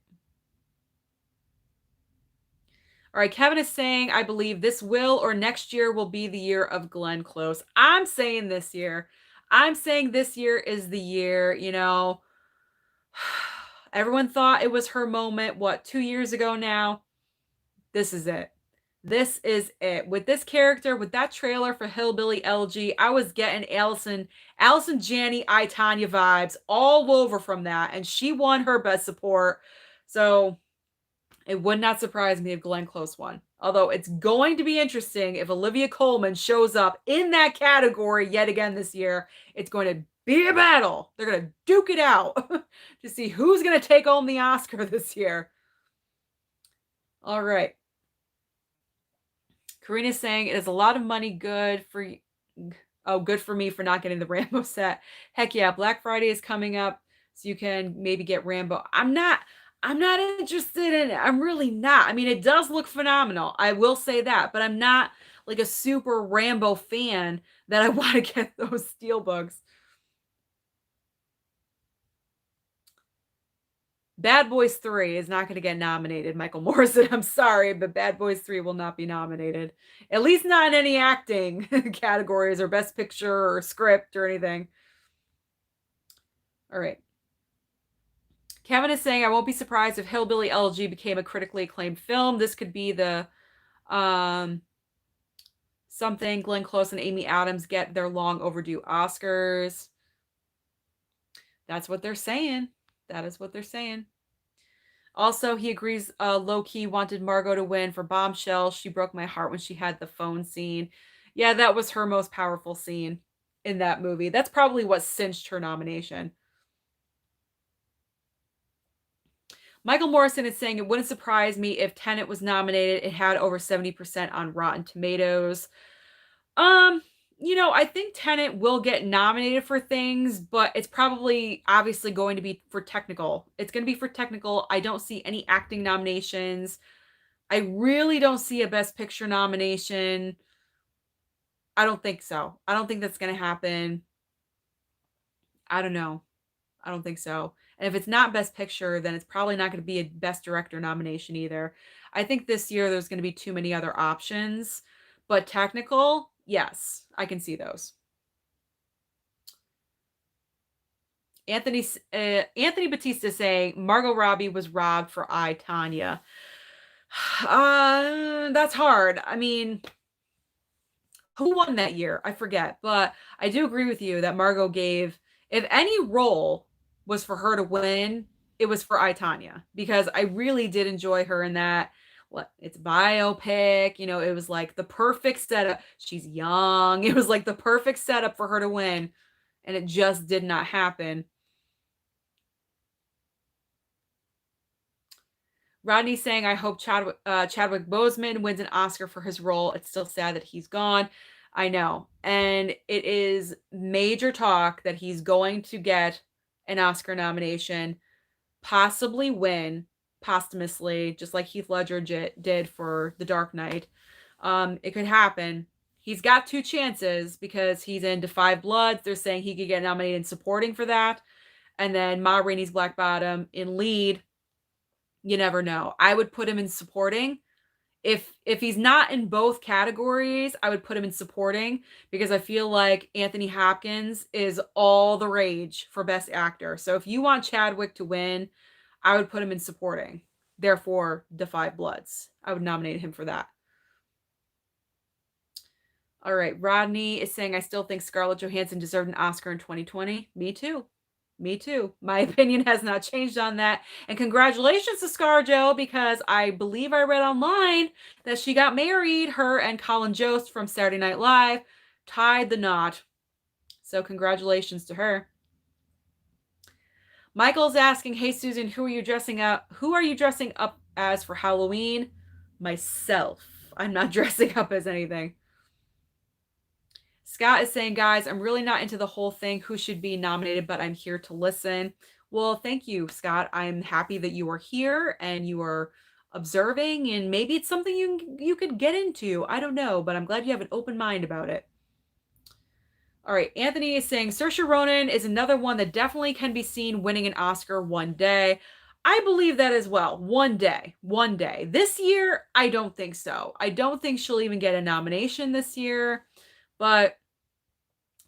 S1: All right, Kevin is saying, I believe this will or next year will be the year of Glenn Close. I'm saying this year. I'm saying this year is the year, everyone thought it was her moment, what, 2 years ago now? This is it. This is it. With this character, with that trailer for Hillbilly LG, I was getting Allison Janney, I, Tanya vibes all over from that. And she won her best support. So it would not surprise me if Glenn Close won. Although it's going to be interesting if Olivia Colman shows up in that category yet again this year. It's going to be a battle. They're going to duke it out to see who's going to take home the Oscar this year. All right. Karina's saying it is a lot of money. Good for me for not getting the Rambo set. Heck yeah, Black Friday is coming up, so you can maybe get Rambo. I'm not interested in it. I'm really not. I mean, it does look phenomenal. I will say that, but I'm not like a super Rambo fan that I want to get those steelbooks. Bad Boys 3 is not going to get nominated, Michael Morrison. I'm sorry, but Bad Boys 3 will not be nominated. At least not in any acting categories or Best Picture or script or anything. All right. Kevin is saying, I won't be surprised if Hillbilly LG became a critically acclaimed film. This could be the something Glenn Close and Amy Adams get their long overdue Oscars. That's what they're saying. That is what they're saying. Also, he agrees low-key wanted Margot to win for Bombshell. She broke my heart when she had the phone scene. Yeah, that was her most powerful scene in that movie. That's probably what cinched her nomination. Michael Morrison is saying it wouldn't surprise me if Tenet was nominated. It had over 70% on Rotten Tomatoes. I think Tenet will get nominated for things, but it's probably obviously going to be for technical. It's going to be for technical. I don't see any acting nominations. I really don't see a Best Picture nomination. I don't think so. I don't think that's going to happen. I don't know. I don't think so. And if it's not Best Picture, then it's probably not going to be a Best Director nomination either. I think this year there's going to be too many other options. But technical, yes, I can see those. Anthony Batista saying Margot Robbie was robbed for I, Tanya. That's hard. I mean, who won that year? I forget, but I do agree with you that Margot gave, if any role was for her to win, it was for I, Tanya, because I really did enjoy her in that. It's biopic, it was like the perfect setup. She's young. It was like the perfect setup for her to win, and it just did not happen. Rodney's saying, I hope Chadwick Boseman wins an Oscar for his role. It's still sad that he's gone. I know. And it is major talk that he's going to get an Oscar nomination, possibly win posthumously, just like Heath Ledger did for The Dark Knight. It could happen. He's got 2 chances because he's in Da 5 Bloods. They're saying he could get nominated in supporting for that. And then Ma Rainey's Black Bottom in lead. You never know. I would put him in supporting. If he's not in both categories, I would put him in supporting because I feel like Anthony Hopkins is all the rage for Best Actor. So if you want Chadwick to win, I would put him in supporting. Therefore, Da 5 Bloods. I would nominate him for that. All right. Rodney is saying, I still think Scarlett Johansson deserved an Oscar in 2020. Me too. Me too. My opinion has not changed on that. And congratulations to ScarJo, because I believe I read online that she got married. Her and Colin Jost from Saturday Night Live tied the knot. So congratulations to her. Michael's asking, hey Susan, who are you dressing up? Who are you dressing up as for Halloween? Myself. I'm not dressing up as anything. Scott is saying, guys, I'm really not into the whole thing, who should be nominated, but I'm here to listen. Well, thank you, Scott. I'm happy that you are here and you are observing, and maybe it's something you could get into. I don't know, but I'm glad you have an open mind about it. All right, Anthony is saying, Saoirse Ronan is another one that definitely can be seen winning an Oscar one day. I believe that as well. One day, one day. This year, I don't think so. I don't think she'll even get a nomination this year, but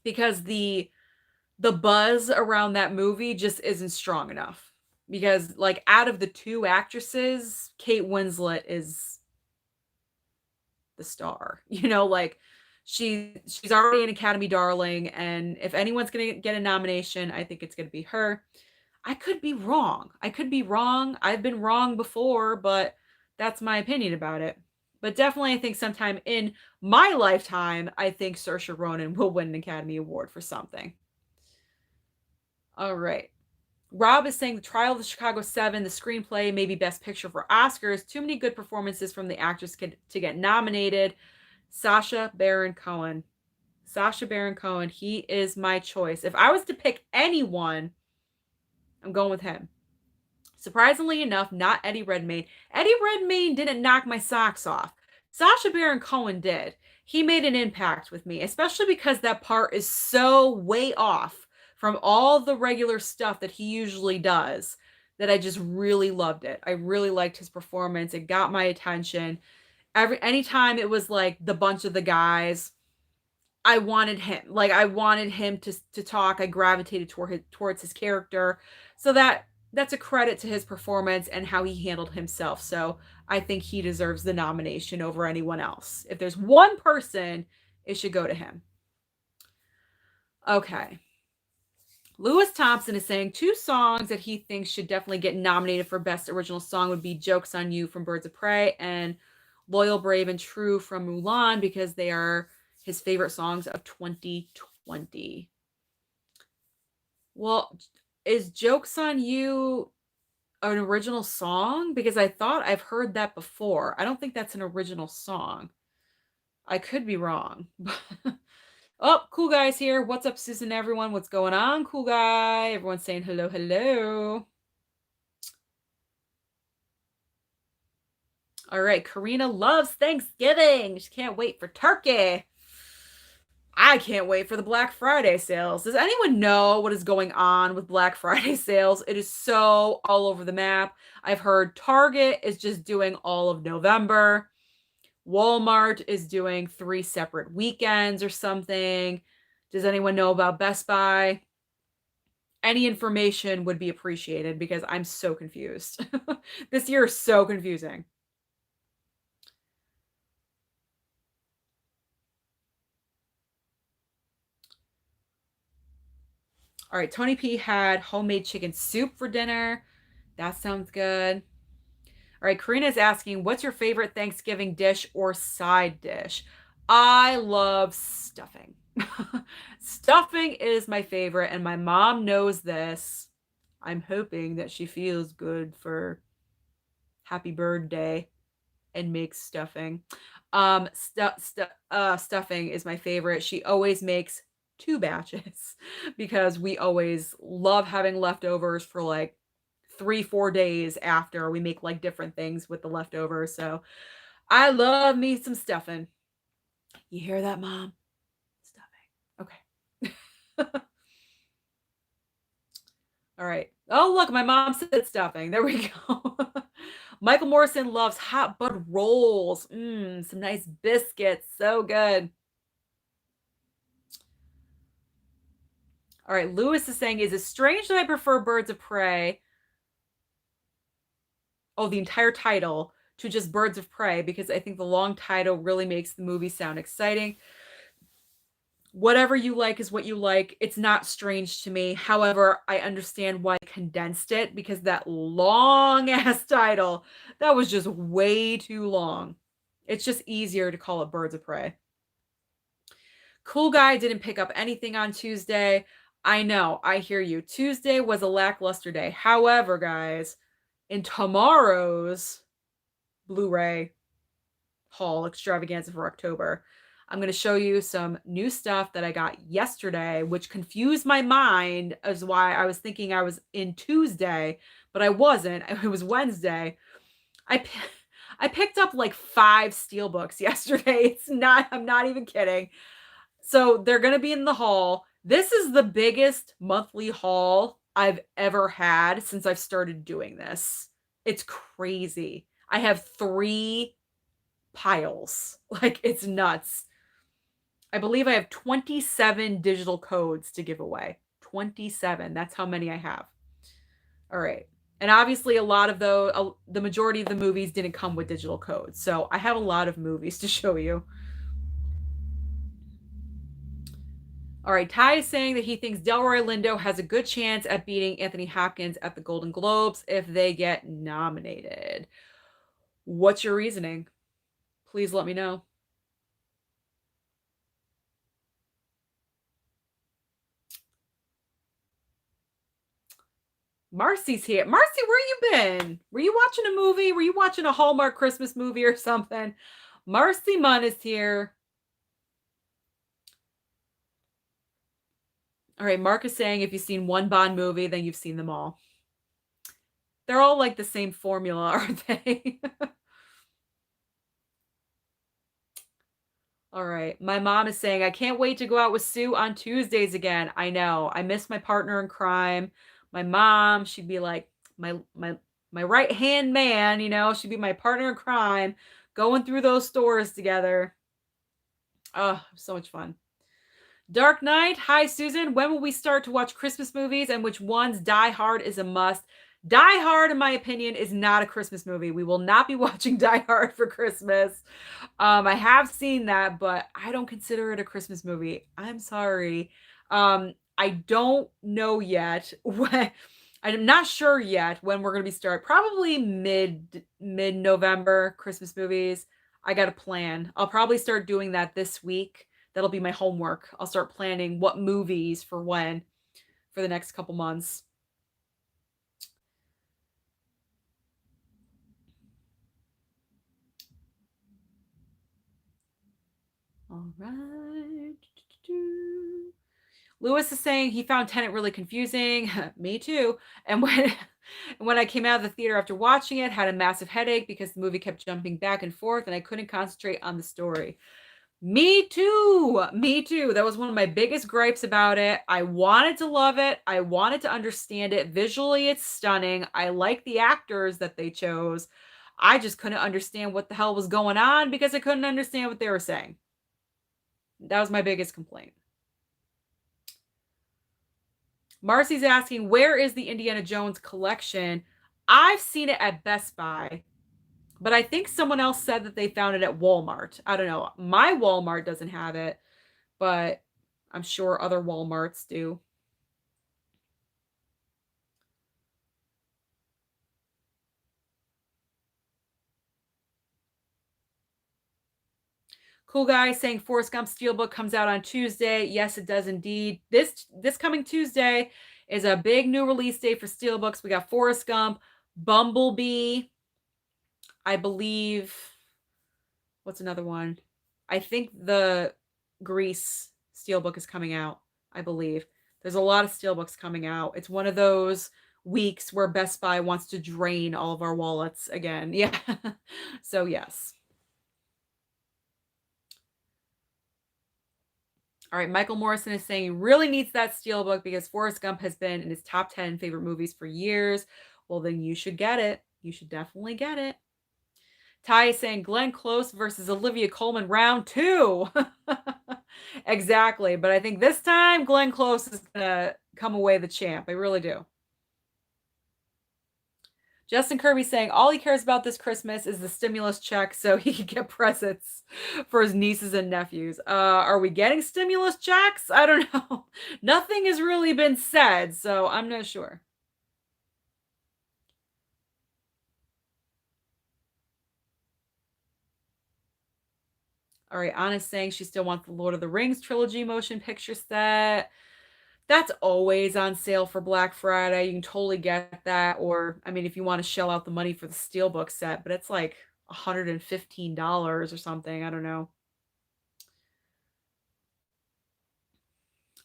S1: because the buzz around that movie just isn't strong enough. Because like out of the two actresses, Kate Winslet is the star. Like she's already an Academy darling, and if anyone's going to get a nomination, I think it's going to be her. I could be wrong. I could be wrong. I've been wrong before, but that's my opinion about it. But definitely, I think sometime in my lifetime, I think Saoirse Ronan will win an Academy Award for something. All right. Rob is saying The Trial of the Chicago 7, the screenplay, maybe Best Picture for Oscars. Too many good performances from the actress to get nominated. Sacha Baron Cohen. Sacha Baron Cohen, he is my choice. If I was to pick anyone, I'm going with him. Surprisingly enough, not Eddie Redmayne. Eddie Redmayne didn't knock my socks off. Sacha Baron Cohen did. He made an impact with me, especially because that part is so way off from all the regular stuff that he usually does that I just really loved it. I really liked his performance. It got my attention. Anytime it was like the bunch of the guys, I wanted him. Like I wanted him to talk. I gravitated towards his character. So that's a credit to his performance and how he handled himself. So I think he deserves the nomination over anyone else. If there's one person, it should go to him. Okay. Lewis Thompson is saying 2 songs that he thinks should definitely get nominated for Best Original Song would be Joke's on You from Birds of Prey and Loyal, Brave, and True from Mulan, because they are his favorite songs of 2020. Well, is Joke's on You an original song? Because I thought I've heard that before. I don't think that's an original song. I could be wrong. Oh, Cool Guy's here. What's up, Susan, everyone? What's going on, Cool Guy? Everyone's saying hello, hello. All right, Karina loves Thanksgiving. She can't wait for turkey. I can't wait for the Black Friday sales. Does anyone know what is going on with Black Friday sales? It is so all over the map. I've heard Target is just doing all of November. Walmart is doing 3 separate weekends or something. Does anyone know about Best Buy? Any information would be appreciated because I'm so confused. This year is so confusing. All right, Tony P had homemade chicken soup for dinner. That sounds good. All right, Karina is asking, what's your favorite Thanksgiving dish or side dish? I love stuffing. Stuffing is my favorite, and my mom knows this. I'm hoping that she feels good for Happy Birthday and makes stuffing. Stuffing is my favorite. She always makes 2 batches because we always love having leftovers for like 3-4 days after we make like different things with the leftovers. So I love me some stuffing. You hear that, Mom? Stuffing. Okay. All right. Oh, look, my mom said stuffing. There we go. Michael Morrison loves hot bud rolls. Some nice biscuits. So good. All right. Lewis is saying, is it strange that I prefer Birds of Prey? Oh, the entire title to just Birds of Prey, because I think the long title really makes the movie sound exciting. Whatever you like is what you like. It's not strange to me. However, I understand why I condensed it, because that long ass title, that was just way too long. It's just easier to call it Birds of Prey. Cool Guy didn't pick up anything on Tuesday. I know, I hear you. Tuesday was a lackluster day. However, guys, in tomorrow's Blu-ray haul extravaganza for October, I'm going to show you some new stuff that I got yesterday, which confused my mind as why I was thinking I was in Tuesday, but I wasn't. It was Wednesday. I picked up like 5 steelbooks yesterday. I'm not even kidding. So they're going to be in the haul. This is the biggest monthly haul I've ever had since I've started doing this. It's crazy. I have 3 piles. Like, it's nuts. I believe I have 27 digital codes to give away. 27. That's how many I have. All right. And obviously a lot of the majority of the movies didn't come with digital codes. So I have a lot of movies to show you. All right, Ty is saying that he thinks Delroy Lindo has a good chance at beating Anthony Hopkins at the Golden Globes if they get nominated. What's your reasoning? Please let me know. Marcy's here. Marcy, where you been? Were you watching a movie? Were you watching a Hallmark Christmas movie or something? Marcy Munn is here. All right, Mark is saying if you've seen one Bond movie, then you've seen them all. They're all like the same formula, aren't they? All right. My mom is saying, I can't wait to go out with Sue on Tuesdays again. I know. I miss my partner in crime. My mom, she'd be like my right hand man, she'd be my partner in crime, going through those stores together. Oh, so much fun. Dark Knight. Hi, Susan. When will we start to watch Christmas movies and which ones? Die Hard is a must. Die Hard, in my opinion, is not a Christmas movie. We will not be watching Die Hard for Christmas. I have seen that, but I don't consider it a Christmas movie. I'm sorry. I don't know yet when. I'm not sure yet when we're going to be start. Probably mid November Christmas movies. I got a plan. I'll probably start doing that this week. That'll be my homework. I'll start planning what movies for when for the next couple months. All right. Lewis is saying he found Tenet really confusing. Me too. And when I came out of the theater after watching it, had a massive headache because the movie kept jumping back and forth and I couldn't concentrate on the story. Me too. Me too. That was one of my biggest gripes about it. I wanted to love it. I wanted to understand it. Visually, it's stunning. I like the actors that they chose. I just couldn't understand what the hell was going on because I couldn't understand what they were saying. That was my biggest complaint. Marcy's asking, where is the Indiana Jones collection? I've seen it at Best Buy, but I think someone else said that they found it at Walmart. I don't know. My Walmart doesn't have it, but I'm sure other Walmarts do. Cool Guy saying Forrest Gump Steelbook comes out on Tuesday. Yes, it does indeed. This coming Tuesday is a big new release day for Steelbooks. We got Forrest Gump, Bumblebee, I believe. What's another one? I think the Grease Steelbook is coming out, I believe. There's a lot of Steelbooks coming out. It's one of those weeks where Best Buy wants to drain all of our wallets again. Yeah. So, yes. All right, Michael Morrison is saying he really needs that Steelbook because Forrest Gump has been in his top 10 favorite movies for years. Well, then you should get it. You should definitely get it. Ty is saying Glenn Close versus Olivia Colman round 2. Exactly. But I think this time Glenn Close is going to come away the champ. I really do. Justin Kirby saying all he cares about this Christmas is the stimulus check so he can get presents for his nieces and nephews. Are we getting stimulus checks? I don't know. Nothing has really been said, so I'm not sure. All right, Anna's saying she still wants the Lord of the Rings trilogy motion picture set. That's always on sale for Black Friday. You can totally get that. Or, I mean, if you want to shell out the money for the Steelbook set, but it's like $115 or something. I don't know.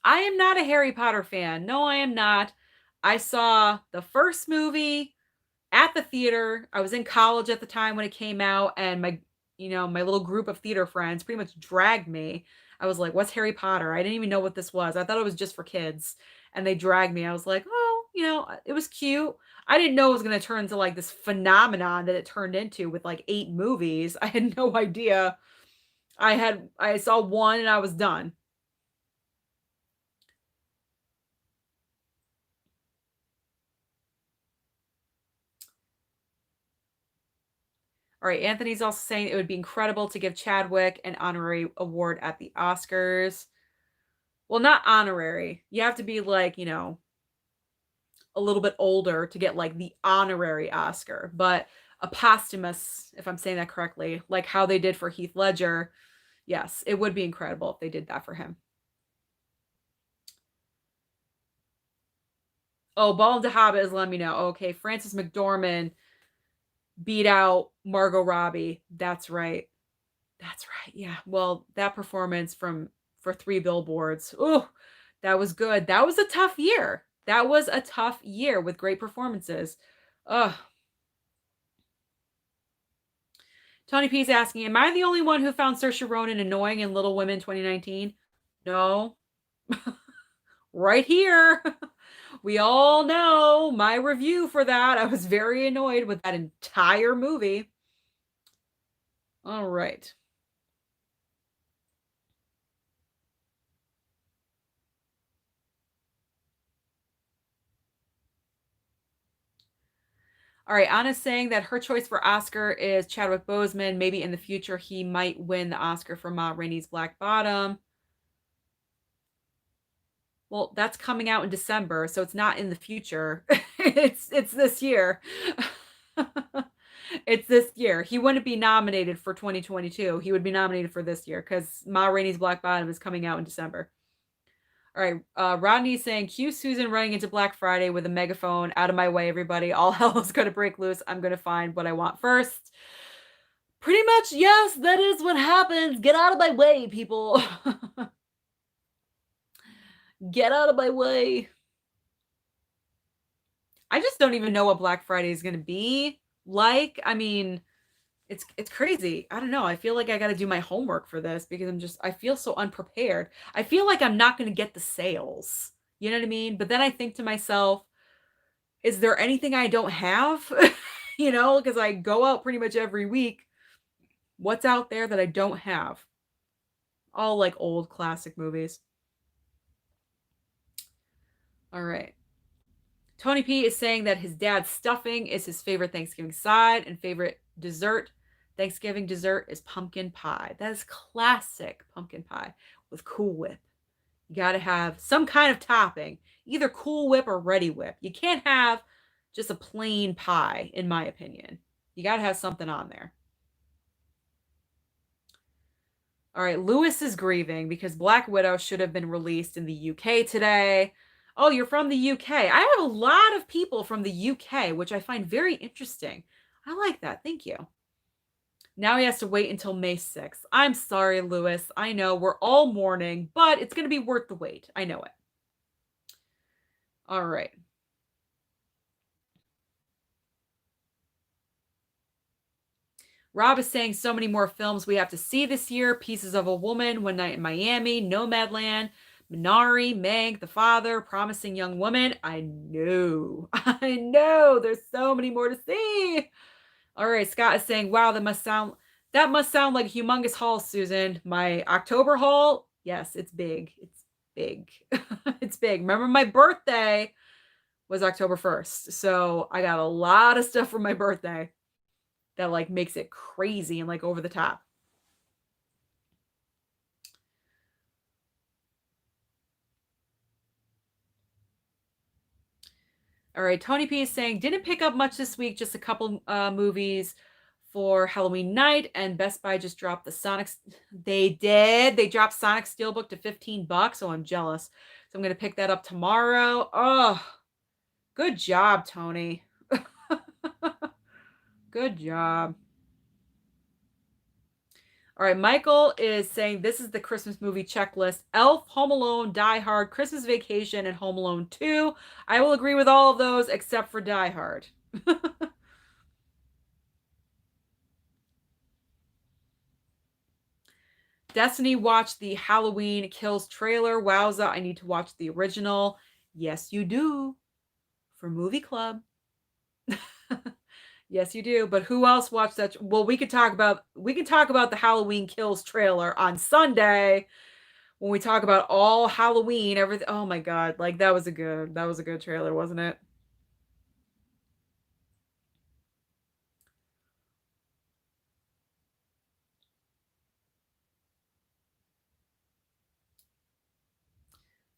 S1: I am not a Harry Potter fan. No, I am not. I saw the first movie at the theater. I was in college at the time when it came out, and my little group of theater friends pretty much dragged me. I was like, "What's Harry Potter?" I didn't even know what this was. I thought it was just for kids, and they dragged me. I was like, "Oh, it was cute. I didn't know it was gonna turn into, like, this phenomenon that it turned into with, like, 8 movies. I had no idea. I saw 1 and I was done. Alright, Anthony's also saying it would be incredible to give Chadwick an honorary award at the Oscars. Well, not honorary. You have to be, like, a little bit older to get, like, the honorary Oscar, but a posthumous, if I'm saying that correctly, like how they did for Heath Ledger, yes, it would be incredible if they did that for him. Oh, Ball of Hobbit is letting me know. Okay, Frances McDormand beat out Margot Robbie. That's right. That's right. Yeah. Well, that performance from for Three Billboards. Oh, that was good. That was a tough year. That was a tough year with great performances. Ugh. Tony P's asking, am I the only one who found Saoirse Ronan annoying in Little Women 2019? No. Right here. We all know my review for that. I was very annoyed with that entire movie. All right. All right. Anna's saying that her choice for Oscar is Chadwick Boseman. Maybe in the future he might win the Oscar for Ma Rainey's Black Bottom. Well, that's coming out in December, so it's not in the future. It's this year. It's this year. He wouldn't be nominated for 2022. He would be nominated for this year because Ma Rainey's Black Bottom is coming out in December. All right. Rodney's saying, cue Susan running into Black Friday with a megaphone. Out of my way, everybody. All hell is going to break loose. I'm going to find what I want first. Pretty much, yes, that is what happens. Get out of my way, people. Get out of my way. I just don't even know what Black Friday is going to be like. I mean, it's crazy. I don't know. I feel like I got to do my homework for this because I feel so unprepared. I feel like I'm not going to get the sales. You know what I mean? But then I think to myself, is there anything I don't have? Because I go out pretty much every week. What's out there that I don't have? All like old classic movies. All right. Tony P is saying that his dad's stuffing is his favorite Thanksgiving side and favorite dessert. Thanksgiving dessert is pumpkin pie. That is classic pumpkin pie with Cool Whip. You got to have some kind of topping, either Cool Whip or Ready Whip. You can't have just a plain pie, in my opinion. You got to have something on there. All right, Lewis is grieving because Black Widow should have been released in the UK today. Oh, you're from the UK. I have a lot of people from the UK, which I find very interesting. I like that. Thank you. Now he has to wait until May 6th. I'm sorry, Lewis. I know we're all mourning, but it's going to be worth the wait. I know it. All right. Rob is saying so many more films we have to see this year. Pieces of a Woman, One Night in Miami, Nomadland, Minari, Meg, The Father, Promising Young Woman. I know. I know. There's so many more to see. All right, Scott is saying, wow, that must sound like a humongous haul, Susan. My October haul? Yes, it's big. It's big. It's big. Remember my birthday was October 1st. So I got a lot of stuff for my birthday that like makes it crazy and like over the top. All right, Tony P is saying didn't pick up much this week, just a couple movies for Halloween night, and Best Buy just dropped the Sonic. They did. They dropped Sonic Steelbook to $15, so I'm jealous. So I'm gonna pick that up tomorrow. Oh, good job, Tony. Good job. All right, Michael is saying this is the Christmas movie checklist: Elf, Home Alone, Die Hard, Christmas Vacation, and Home Alone 2. I will agree with all of those except for Die Hard. Destiny watched the Halloween Kills trailer. Wowza, I need to watch the original. Yes, you do. for movie club. Yes, you do. But who else watched that? Well, we can talk about the Halloween Kills trailer on Sunday when we talk about all Halloween, everything. Oh my god, like that was a good trailer, wasn't it?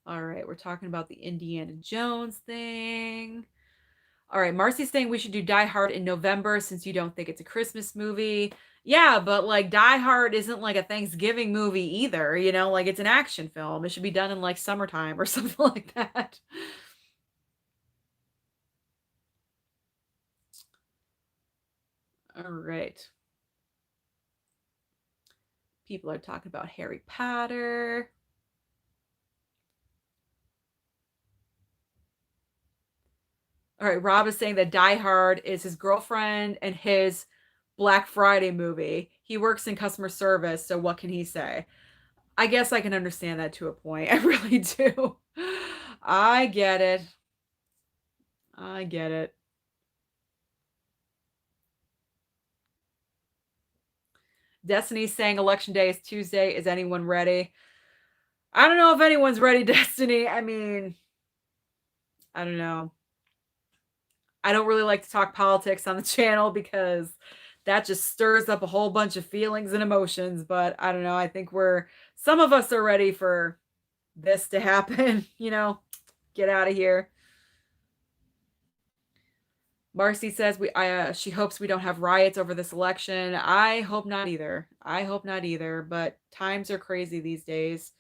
S1: All right, we're talking about the Indiana Jones thing. All right, Marcy's saying we should do Die Hard in November since you don't think it's a Christmas movie. Yeah, but like Die Hard isn't like a Thanksgiving movie either, like it's an action film. It should be done in like summertime or something like that. All right. People are talking about Harry Potter. All right, Rob is saying that Die Hard is his girlfriend and his Black Friday movie. He works in customer service, so what can he say? I guess I can understand that to a point. I really do. I get it. I get it. Destiny's saying election day is Tuesday. Is anyone ready? I don't know if anyone's ready, Destiny. I mean, I don't know. I don't really like to talk politics on the channel because that just stirs up a whole bunch of feelings and emotions. But I don't know. I think some of us are ready for this to happen, get out of here. Marcy says she hopes we don't have riots over this election. I hope not either. I hope not either, but times are crazy these days.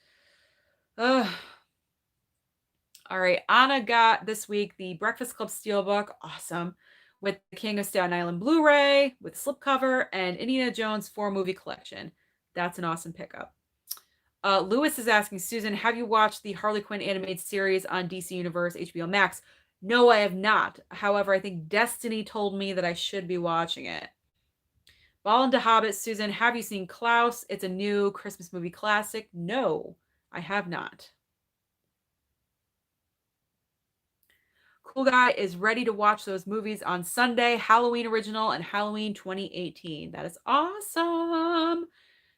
S1: Ugh. All right, Anna got this week the Breakfast Club Steelbook, awesome, with the King of Staten Island Blu-ray, with slipcover, and Indiana Jones 4-movie collection. That's an awesome pickup. Lewis is asking, Susan, have you watched the Harley Quinn animated series on DC Universe HBO Max? No, I have not. However, I think Destiny told me that I should be watching it. Ball into Hobbit, Susan, have you seen Klaus? It's a new Christmas movie classic. No, I have not. Cool Guy is ready to watch those movies on Sunday, Halloween Original and Halloween 2018. That is awesome.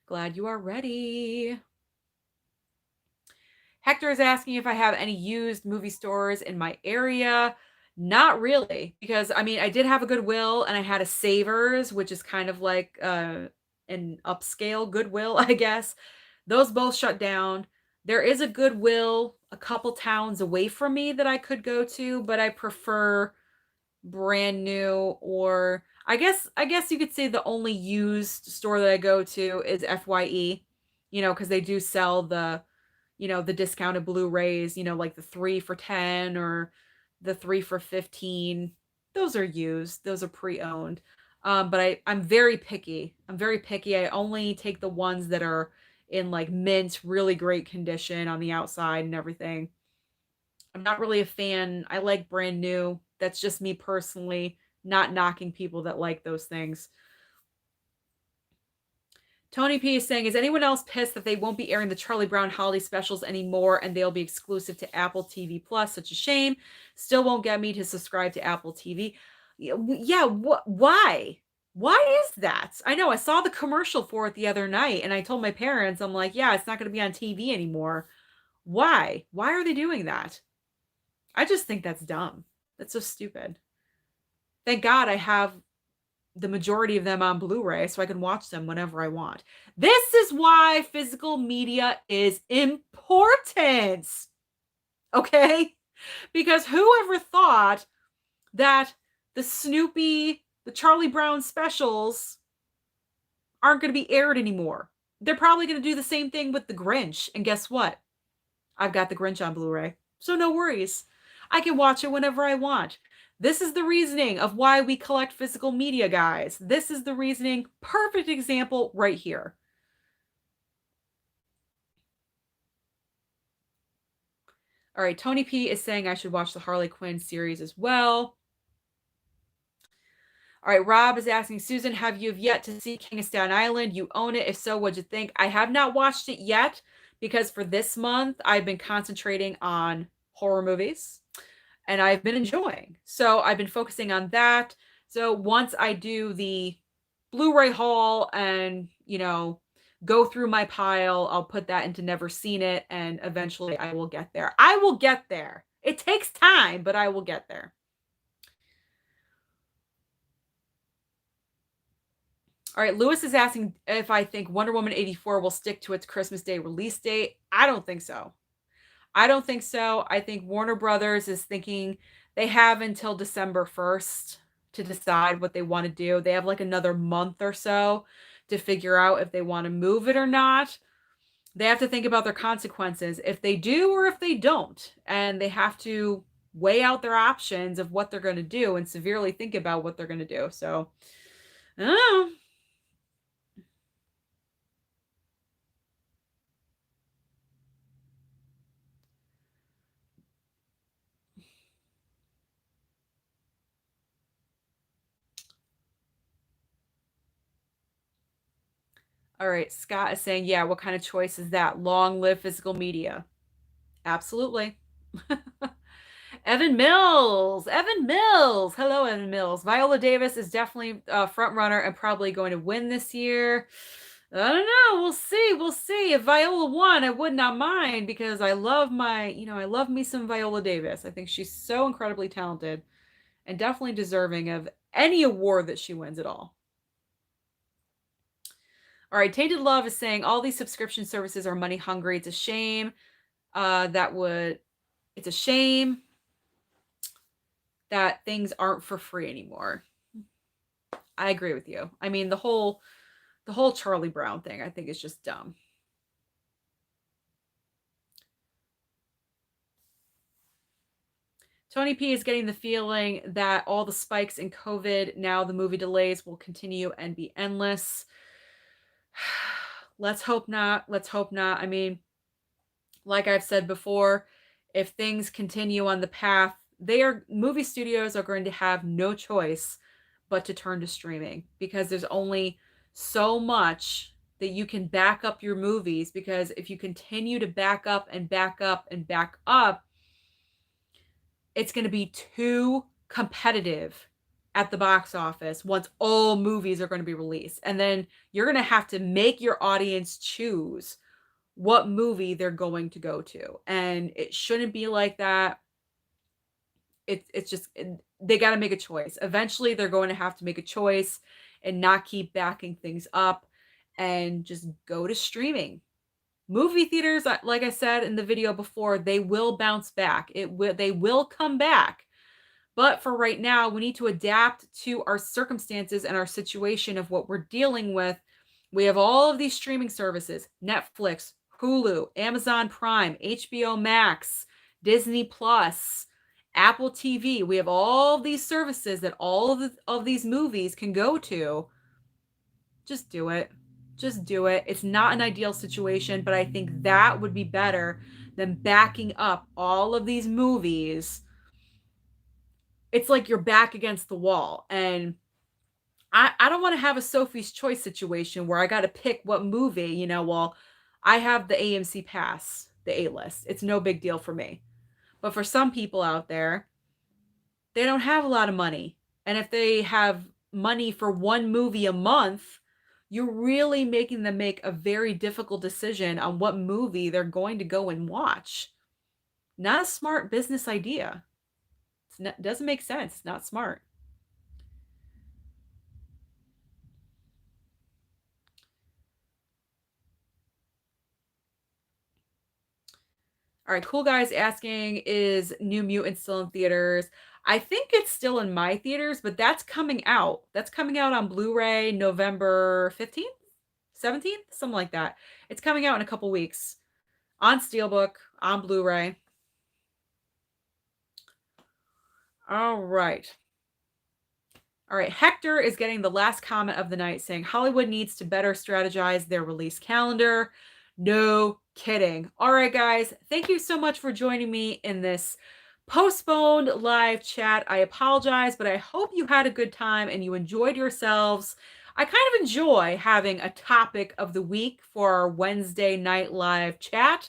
S1: Glad you are ready. Hector is asking if I have any used movie stores in my area. Not really, because I mean, I did have a Goodwill and I had a Savers, which is kind of like an upscale Goodwill, I guess. Those both shut down. There is a Goodwill a couple towns away from me that I could go to, but I prefer brand new, or I guess you could say the only used store that I go to is FYE, because they do sell the discounted Blu-rays, like the 3 for 10 or the 3 for 15. Those are used. Those are pre-owned. But I'm very picky. I'm very picky. I only take the ones that are in like mint, really great condition on the outside and everything. I'm not really a fan. I like brand new. That's just me personally, not knocking people that like those things. Tony P is saying, is anyone else pissed that they won't be airing the Charlie Brown holiday specials anymore and they'll be exclusive to Apple TV Plus? Such a shame. Still won't get me to subscribe to Apple TV. Yeah, why? Why is that? I know I saw the commercial for it the other night and I told my parents, I'm like, yeah, it's not going to be on TV anymore. Why? Why are they doing that? I just think that's dumb. That's so stupid. Thank God I have the majority of them on Blu-ray so I can watch them whenever I want. This is why physical media is important. Okay? Because whoever thought that the Snoopy, the Charlie Brown specials aren't going to be aired anymore? They're probably going to do the same thing with the Grinch. And guess what? I've got the Grinch on Blu-ray. So no worries. I can watch it whenever I want. This is the reasoning of why we collect physical media, guys. This is the reasoning. Perfect example right here. All right, Tony P is saying I should watch the Harley Quinn series as well. All right, Rob is asking, Susan, have you yet to see King of Staten Island? You own it. If so, what'd you think? I have not watched it yet because for this month, I've been concentrating on horror movies. and I've been enjoying. So I've been focusing on that. So once I do the Blu-ray haul and, go through my pile, I'll put that into never seen it, and eventually I will get there. I will get there. It takes time, but I will get there. All right, Lewis is asking if I think Wonder Woman 84 will stick to its Christmas Day release date. I don't think so. I don't think so. I think Warner Brothers is thinking they have until December 1st to decide what they want to do. They have like another month or so to figure out if they want to move it or not. They have to think about their consequences if they do or if they don't. And they have to weigh out their options of what they're going to do and severely think about what they're going to do. So, I don't know. All right, Scott is saying, yeah, what kind of choice is that? Long live physical media. Absolutely. Evan Mills. Evan Mills. Hello, Evan Mills. Viola Davis is definitely a front runner and probably going to win this year. I don't know. We'll see. We'll see. If Viola won, I would not mind because I love I love me some Viola Davis. I think she's so incredibly talented and definitely deserving of any award that she wins at all. All right, Tainted Love is saying all these subscription services are money hungry. It's a shame. It's a shame that things aren't for free anymore. I agree with you. I mean, the whole Charlie Brown thing, I think is just dumb. Tony P is getting the feeling that all the spikes in COVID, now the movie delays will continue and be endless. Let's hope not. Let's hope not. I mean, like I've said before, if things continue on the path, movie studios are going to have no choice but to turn to streaming because there's only so much that you can back up your movies, because if you continue to back up and back up and back up, it's going to be too competitive at the box office once all movies are going to be released. And then you're going to have to make your audience choose what movie they're going to go to. And it shouldn't be like that. It's just, they got to make a choice. Eventually they're going to have to make a choice and not keep backing things up and just go to streaming. Movie theaters, like I said in the video before, they will bounce back. They will come back. But for right now, we need to adapt to our circumstances and our situation of what we're dealing with. We have all of these streaming services: Netflix, Hulu, Amazon Prime, HBO Max, Disney Plus, Apple TV. We have all of these services that all of these movies can go to. Just do it. Just do it. It's not an ideal situation, but I think that would be better than backing up all of these movies. It's like you're back against the wall. And I don't want to have a Sophie's Choice situation where I got to pick what movie, well, I have the AMC Pass, the A-list. It's no big deal for me. But for some people out there, they don't have a lot of money. And if they have money for one movie a month, you're really making them make a very difficult decision on what movie they're going to go and watch. Not a smart business idea. It doesn't make sense. It's not smart. All right, Cool Guy's asking, is New Mutant still in theaters? I think it's still in my theaters, but that's coming out. That's coming out on Blu-ray November 15th, 17th, something like that. It's coming out in a couple weeks on Steelbook, on Blu-ray. All right. All right, Hector is getting the last comment of the night saying Hollywood needs to better strategize their release calendar. No kidding. All right, guys, thank you so much for joining me in this postponed live chat. I apologize, but I hope you had a good time and you enjoyed yourselves. I kind of enjoy having a topic of the week for our Wednesday night live chat,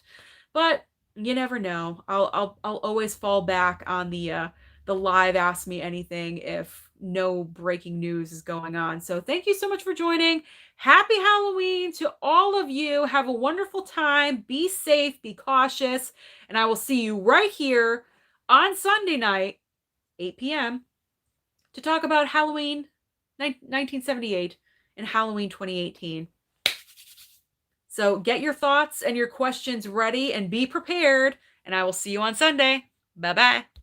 S1: but You never know. I'll always fall back on the live Ask Me Anything if no breaking news is going on. So thank you so much for joining. Happy Halloween to all of you. Have a wonderful time. Be safe, be cautious, and I will see you right here on Sunday night, 8 p.m., to talk about Halloween 1978 and Halloween 2018. So get your thoughts and your questions ready and be prepared, and I will see you on Sunday. Bye bye.